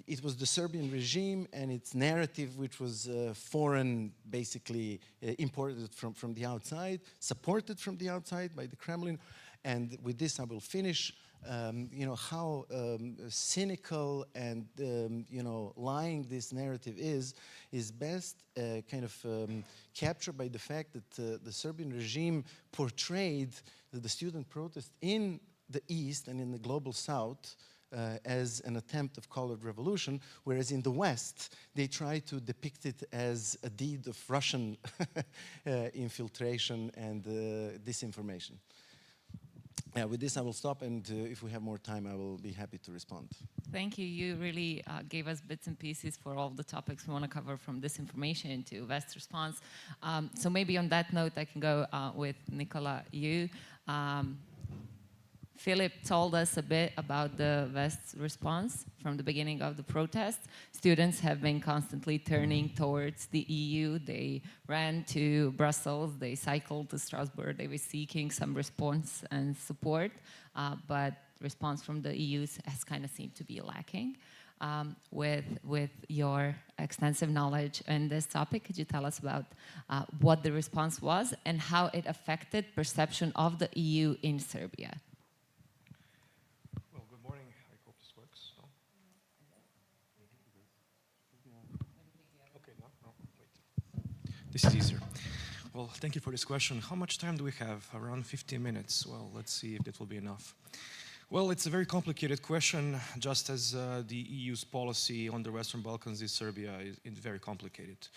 it was the Serbian regime and its narrative, which was foreign, basically imported from the outside, supported from the outside by the Kremlin. And with this, I will finish. How cynical and lying this narrative is best kind of captured by the fact that the Serbian regime portrayed the student protest in the East and in the global South as an attempt of colored revolution, whereas in the West, they try to depict it as a deed of Russian infiltration and disinformation. With this, I will stop, and if we have more time, I will be happy to respond. Thank you. You really gave us bits and pieces for all the topics we want to cover, from disinformation to West response. So maybe on that note, I can go with Nicola, you. Philip told us a bit about the West's response from the beginning of the protest. Students have been constantly turning towards the EU. They ran to Brussels, they cycled to Strasbourg, they were seeking some response and support, but response from the EU has kind of seemed to be lacking. With your extensive knowledge in this topic, could you tell us about what the response was and how it affected perception of the EU in Serbia? This is easier. Well, thank you for this question. How much time do we have? Around 15 minutes. Well, let's see if that will be enough. Well, it's a very complicated question, just as the EU's policy on the Western Balkans in Serbia is very complicated.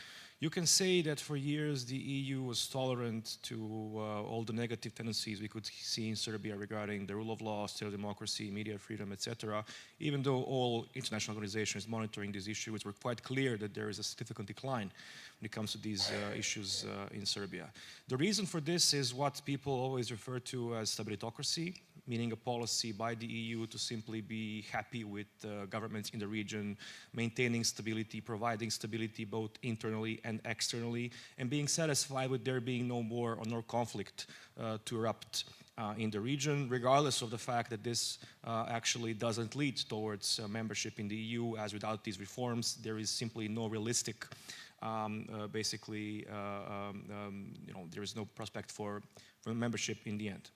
You can say that for years the EU was tolerant to all the negative tendencies we could see in Serbia regarding the rule of law, state democracy, media freedom, etc. Even though all international organizations monitoring these issues were quite clear that there is a significant decline when it comes to these issues in Serbia. The reason for this is what people always refer to as stabilitocracy, meaning a policy by the EU to simply be happy with governments in the region, maintaining stability, providing stability both internally and externally, and being satisfied with there being no war or no conflict to erupt in the region, regardless of the fact that this actually doesn't lead towards membership in the EU, as without these reforms, there is simply no realistic, there is no prospect for membership in the end.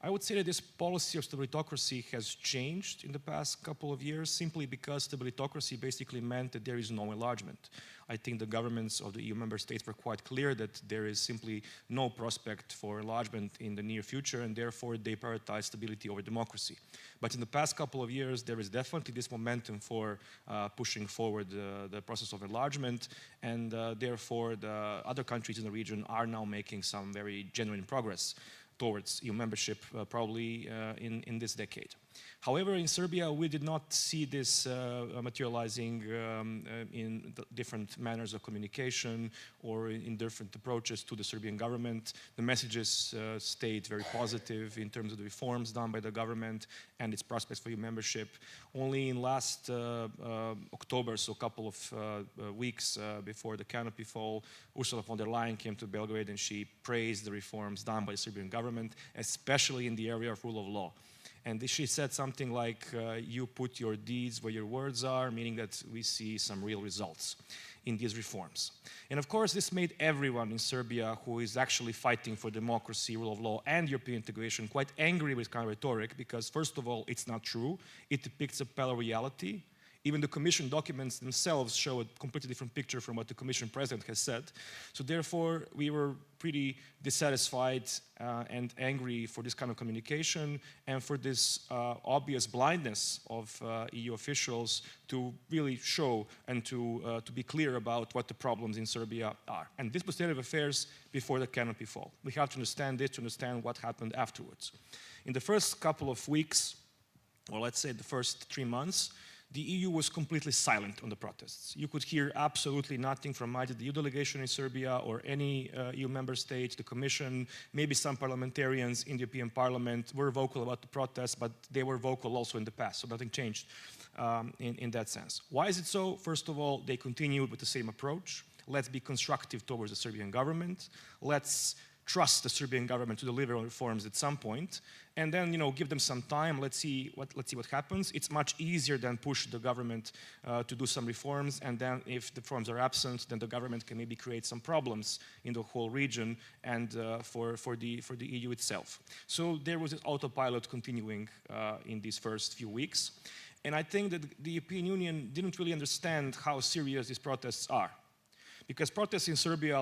I would say that this policy of stabilitocracy has changed in the past couple of years simply because stabilitocracy basically meant that there is no enlargement. I think the governments of the EU member states were quite clear that there is simply no prospect for enlargement in the near future, and therefore they prioritize stability over democracy. But in the past couple of years, there is definitely this momentum for pushing forward the process of enlargement, and therefore the other countries in the region are now making some very genuine progress towards EU membership, probably in this decade. However, in Serbia, we did not see this materializing in different manners of communication or in different approaches to the Serbian government. The messages stayed very positive in terms of the reforms done by the government and its prospects for EU membership. Only in last October, so a couple of weeks before the canopy fall, Ursula von der Leyen came to Belgrade and she praised the reforms done by the Serbian government, especially in the area of rule of law. And she said something like, you put your deeds where your words are, meaning that we see some real results in these reforms. And of course, this made everyone in Serbia who is actually fighting for democracy, rule of law, and European integration quite angry with kind of rhetoric, because first of all, it's not true. It depicts a parallel reality. Even the Commission documents themselves show a completely different picture from what the Commission President has said. So therefore, we were pretty dissatisfied and angry for this kind of communication and for this obvious blindness of EU officials to really show and to be clear about what the problems in Serbia are. And this was the state of affairs before the canopy fall. We have to understand this to understand what happened afterwards. In the first couple of weeks, or let's say the first 3 months, the EU was completely silent on the protests. You could hear absolutely nothing from either the EU delegation in Serbia or any EU member state, the Commission, maybe some parliamentarians in the European Parliament were vocal about the protests, but they were vocal also in the past, so nothing changed in that sense. Why is it so? First of all, they continued with the same approach. Let's be constructive towards the Serbian government. Let's trust the Serbian government to deliver on reforms at some point, and then give them some time. Let's see what happens. It's much easier than push the government to do some reforms, and then if the reforms are absent, then the government can maybe create some problems in the whole region and for the EU itself. So there was this autopilot continuing in these first few weeks, and I think that the European Union didn't really understand how serious these protests are. Because protests in Serbia,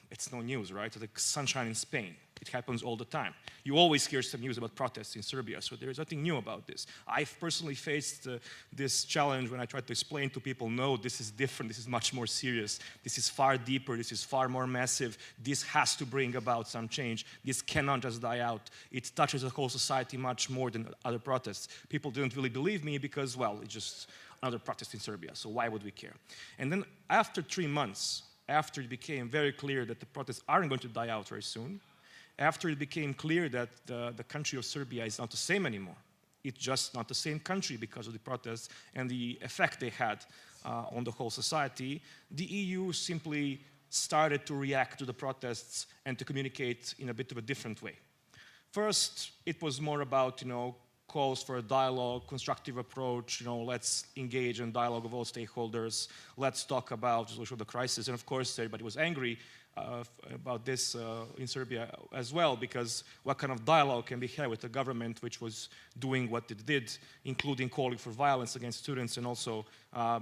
it's no news, right? It's like sunshine in Spain. It happens all the time. You always hear some news about protests in Serbia, so there is nothing new about this. I've personally faced this challenge when I tried to explain to people, no, this is different, this is much more serious, this is far deeper, this is far more massive, this has to bring about some change, this cannot just die out. It touches the whole society much more than other protests. People didn't really believe me because, well, it's just another protest in Serbia, so why would we care? And then after 3 months, after it became very clear that the protests aren't going to die out very soon, after it became clear that the country of Serbia is not the same anymore, it's just not the same country because of the protests and the effect they had on the whole society, the EU simply started to react to the protests and to communicate in a bit of a different way. First, it was more about, calls for a dialogue, constructive approach, let's engage in dialogue of all stakeholders, let's talk about the solution of the crisis. And of course, everybody was angry about this in Serbia as well, because what kind of dialogue can be had with a government which was doing what it did, including calling for violence against students and also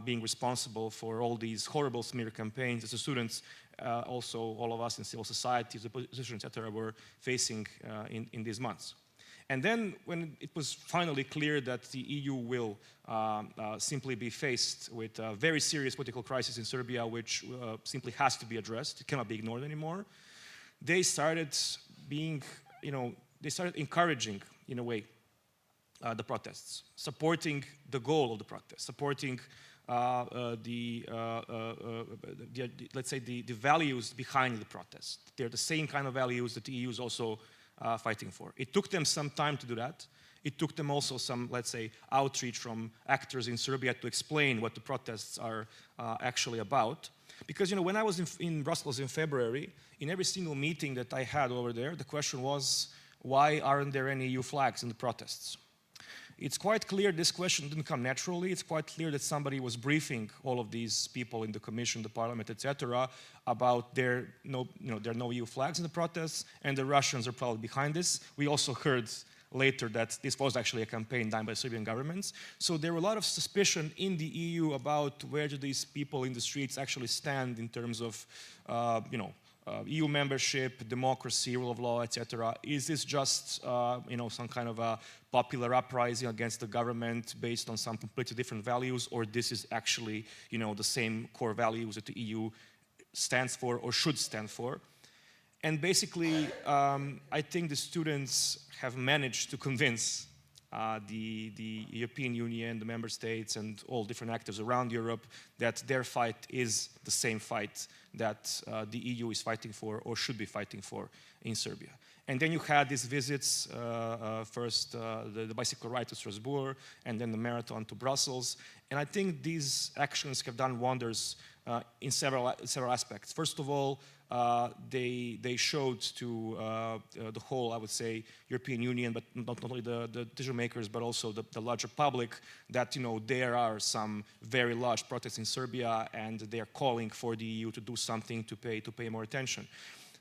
being responsible for all these horrible smear campaigns as the students, also all of us in civil society, the opposition, etc., were facing in these months. And then when it was finally clear that the EU will simply be faced with a very serious political crisis in Serbia, which simply has to be addressed, it cannot be ignored anymore, they started they started encouraging, in a way, the protests, supporting the goal of the protests, supporting let's say the values behind the protest. They're the same kind of values that the EU is also fighting for. It took them some time to do that. It took them also some, let's say, outreach from actors in Serbia to explain what the protests are actually about. Because, when I was in Brussels in February, in every single meeting that I had over there, the question was, why aren't there any EU flags in the protests? It's quite clear this question didn't come naturally. It's quite clear that somebody was briefing all of these people in the commission, the parliament, etc., about there are no EU flags in the protests, and the Russians are probably behind this. We also heard later that this was actually a campaign done by Serbian governments. So there were a lot of suspicion in the EU about where do these people in the streets actually stand in terms of, EU membership, democracy, rule of law, etc. Is this just, some kind of a popular uprising against the government based on some completely different values, or this is actually, the same core values that the EU stands for or should stand for? And basically, I think the students have managed to convince the European Union, the member states, and all different actors around Europe that their fight is the same fight that the EU is fighting for or should be fighting for in Serbia. And then you had these visits, first the bicycle ride to Strasbourg, and then the marathon to Brussels. And I think these actions have done wonders in several aspects. First of all, they showed to the whole, I would say, European Union, but not only the decision makers, but also the larger public, that there are some very large protests in Serbia, and they are calling for the EU to do something to pay more attention.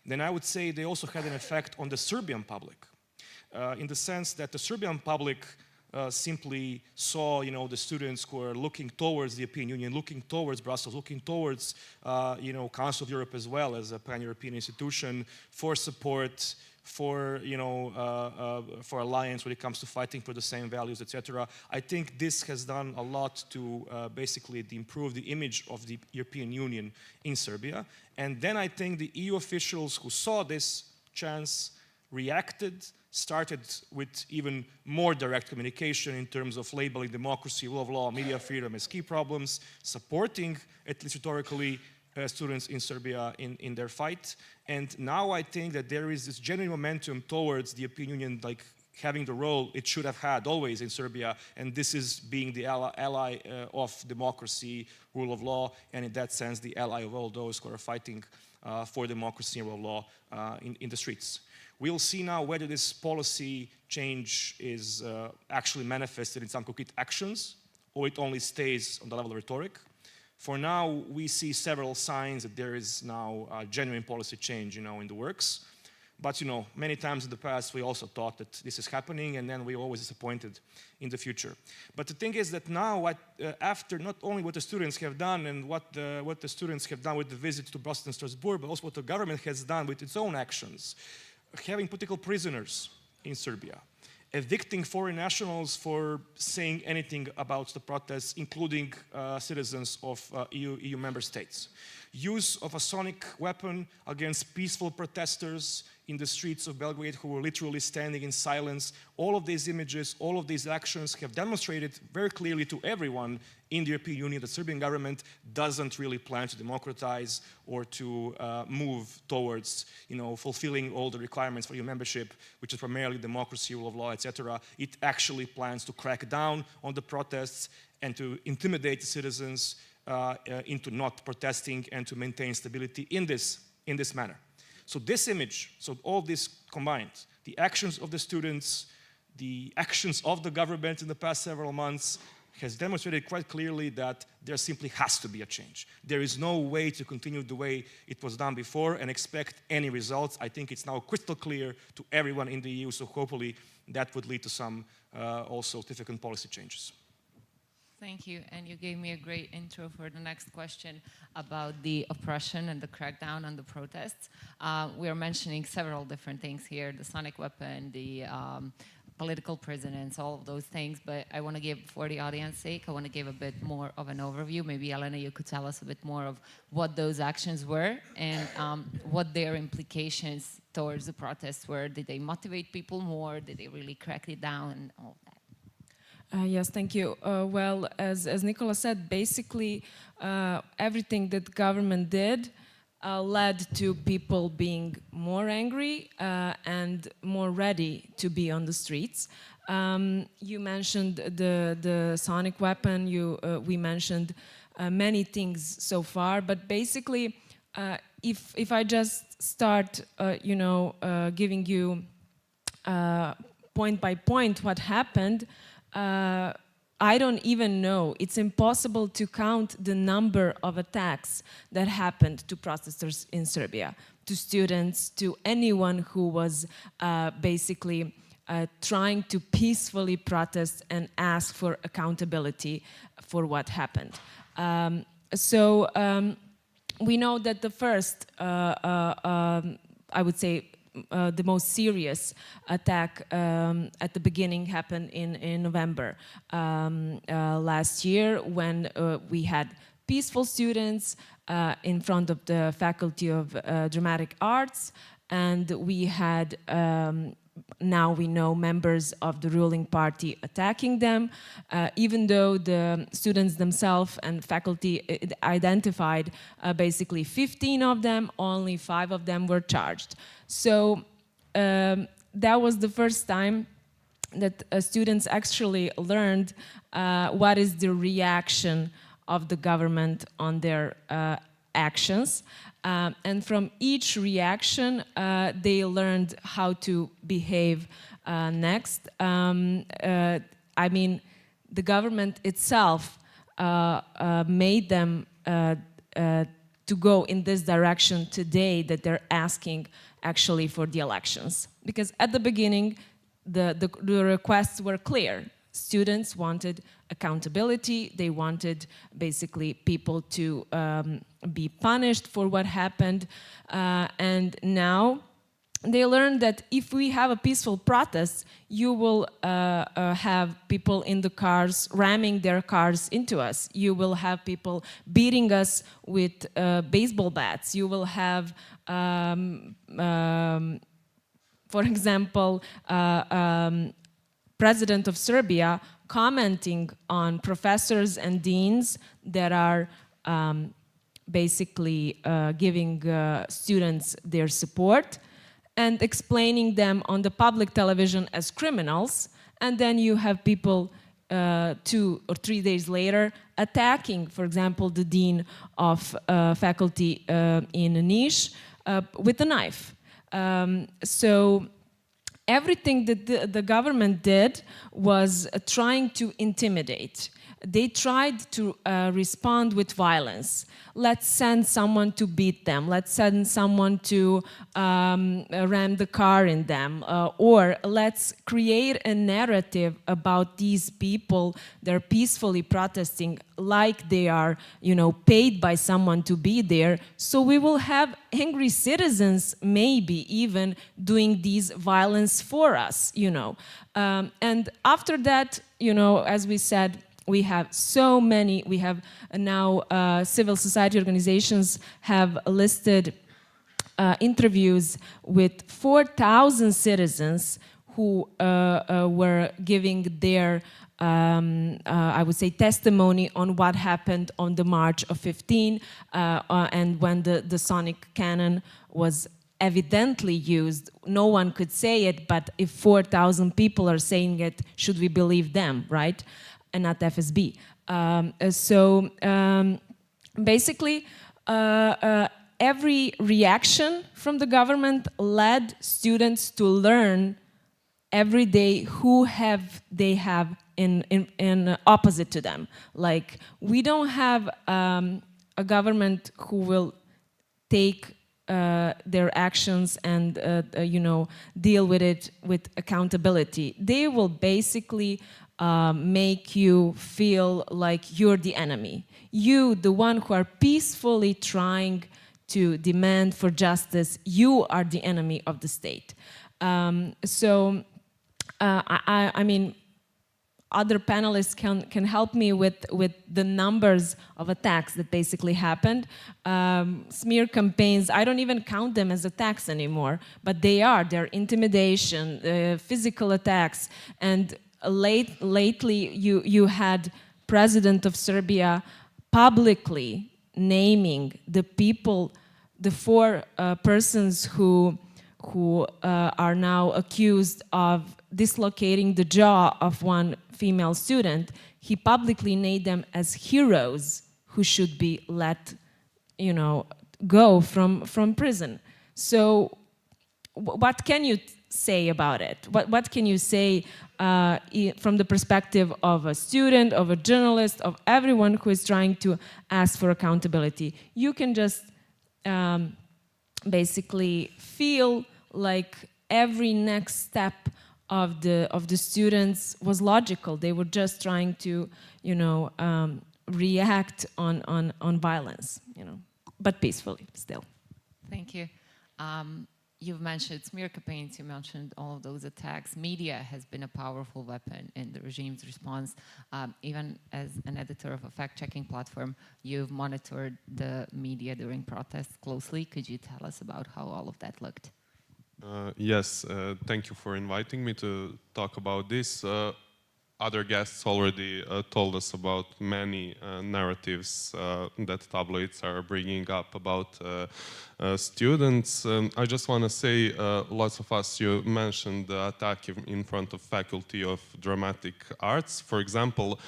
Then I would say they also had an effect on the Serbian public, in the sense that the Serbian public simply saw, the students who are looking towards the European Union, looking towards Brussels, looking towards, Council of Europe as well as a pan-European institution for support, for, for alliance when it comes to fighting for the same values, etc. I think this has done a lot to basically improve the image of the European Union in Serbia. And then I think the EU officials who saw this chance reacted, started with even more direct communication in terms of labeling democracy, rule of law, media freedom as key problems, supporting, at least rhetorically, students in Serbia in their fight. And now I think that there is this genuine momentum towards the European Union, like having the role it should have had always in Serbia, and this is being the ally of democracy, rule of law, and in that sense the ally of all those who are fighting for democracy and rule of law in the streets. We'll see now whether this policy change is actually manifested in some concrete actions, or it only stays on the level of rhetoric. For now, we see several signs that there is now a genuine policy change, in the works. But, many times in the past, we also thought that this is happening, and then we're always disappointed in the future. But the thing is that now, after not only what the students have done and what the students have done with the visit to Brussels and Strasbourg, but also what the government has done with its own actions, having political prisoners in Serbia, evicting foreign nationals for saying anything about the protests, including citizens of EU member states, use of a sonic weapon against peaceful protesters in the streets of Belgrade who were literally standing in silence. All of these images, all of these actions have demonstrated very clearly to everyone in the European Union that the Serbian government doesn't really plan to democratize or to move towards, fulfilling all the requirements for EU membership, which is primarily democracy, rule of law, etc. It actually plans to crack down on the protests and to intimidate the citizens into not protesting and to maintain stability in this manner. So this image, so all this combined, the actions of the students, the actions of the government in the past several months, has demonstrated quite clearly that there simply has to be a change. There is no way to continue the way it was done before and expect any results. I think it's now crystal clear to everyone in the EU, so hopefully that would lead to some also significant policy changes. Thank you, and you gave me a great intro for the next question about the oppression and the crackdown on the protests. We are mentioning several different things here, the sonic weapon, the political prisoners, all of those things, but I want to give, for the audience's sake, I want to give a bit more of an overview. Maybe, Elena, you could tell us a bit more of what those actions were and what their implications towards the protests were. Did they motivate people more? Did they really crack it down and all that? Yes, thank you. Well, as Nicola said, basically everything that government did led to people being more angry and more ready to be on the streets. You mentioned the sonic weapon. We mentioned many things so far, but basically, if I just start, giving you point by point what happened, I don't even know. It's impossible to count the number of attacks that happened to protesters in Serbia, to students, to anyone who was basically trying to peacefully protest and ask for accountability for what happened. We know that the first, I would say, the most serious attack at the beginning happened in November last year, when we had peaceful students in front of the Faculty of Dramatic Arts, and we had now we know members of the ruling party attacking them, even though the students themselves and faculty identified basically 15 of them, only 5 of them were charged. So that was the first time that students actually learned what is the reaction of the government on their actions. And from each reaction, they learned how to behave next. I mean, the government itself made them to go in this direction today, that they're asking actually for the elections. Because at the beginning, the requests were clear. Students wanted accountability. They wanted basically people to be punished for what happened. And now they learned that if we have a peaceful protest, you will have people in the cars ramming their cars into us. You will have people beating us with baseball bats. You will have, for example, President of Serbia commenting on professors and deans that are basically giving students their support and explaining them on the public television as criminals. And then you have people 2 or 3 days later attacking, for example, the dean of faculty in Niš with a knife. So everything that the government did was trying to intimidate. They tried to respond with violence. Let's send someone to beat them. Let's send someone to ram the car in them. Or let's create a narrative about these people. They're peacefully protesting like they are, you know, paid by someone to be there. So we will have angry citizens maybe even doing these violence for us, you know. And after that, you know, as we said, we have so many, we have now civil society organizations have listed interviews with 4,000 citizens who were giving their, I would say, testimony on what happened on the March of 15 and when the sonic cannon was evidently used. No one could say it, but if 4,000 people are saying it, should we believe them, right? And not FSB. Basically, every reaction from the government led students to learn every day who they have in opposite to them. Like, we don't have a government who will take their actions and you know, deal with it with accountability. They will basically make you feel like you're the enemy. You, the one who are peacefully trying to demand for justice, you are the enemy of the state. I mean, other panelists can help me with the numbers of attacks that basically happened. Smear campaigns, I don't even count them as attacks anymore, but they're intimidation, physical attacks, and lately you had President of Serbia publicly naming the people, the 4 persons who are now accused of dislocating the jaw of one female student. He publicly named them as heroes who should be let, you know, go from prison. So what can you say about it? What can you say from the perspective of a student, of a journalist, of everyone who is trying to ask for accountability? You can just basically feel like every next step of the students was logical. They were just trying to, react on violence, but peacefully still. Thank you. You've mentioned smear campaigns, you mentioned all of those attacks. Media has been a powerful weapon in the regime's response. Even as an editor of a fact-checking platform, you've monitored the media during protests closely. Could you tell us about how all of that looked? Yes, thank you for inviting me to talk about this. Other guests already told us about many narratives that tabloids are bringing up about students. I just want to say, lots of us, you mentioned the attack in front of Faculty of Dramatic Arts. For example,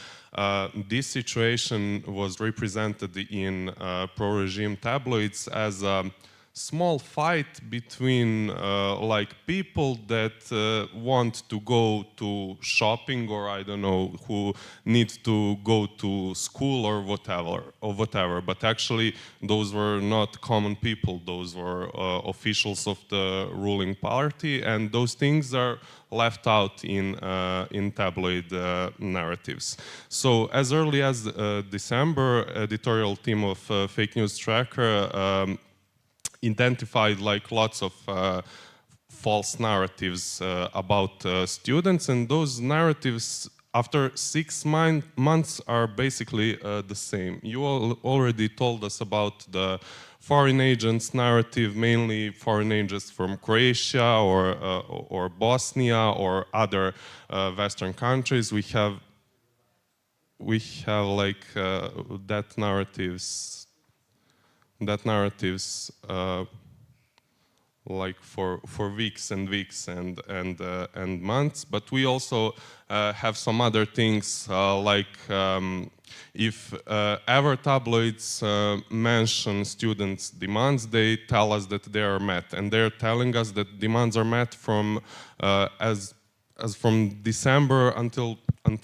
this situation was represented in pro-regime tabloids as a small fight between like people that want to go to shopping, or I don't know, who need to go to school or whatever. But actually those were not common people, those were officials of the ruling party, and those things are left out in tabloid narratives. So as early as December, editorial team of Fake News Tracker identified like lots of false narratives about students, and those narratives after 6 months are basically the same. You already told us about the foreign agents narrative, mainly foreign agents from Croatia or Bosnia or other Western countries. We have like that narratives like for weeks and weeks and months. But we also have some other things like if ever tabloids mention students' demands, they tell us that they are met, and they're telling us that demands are met from as from December until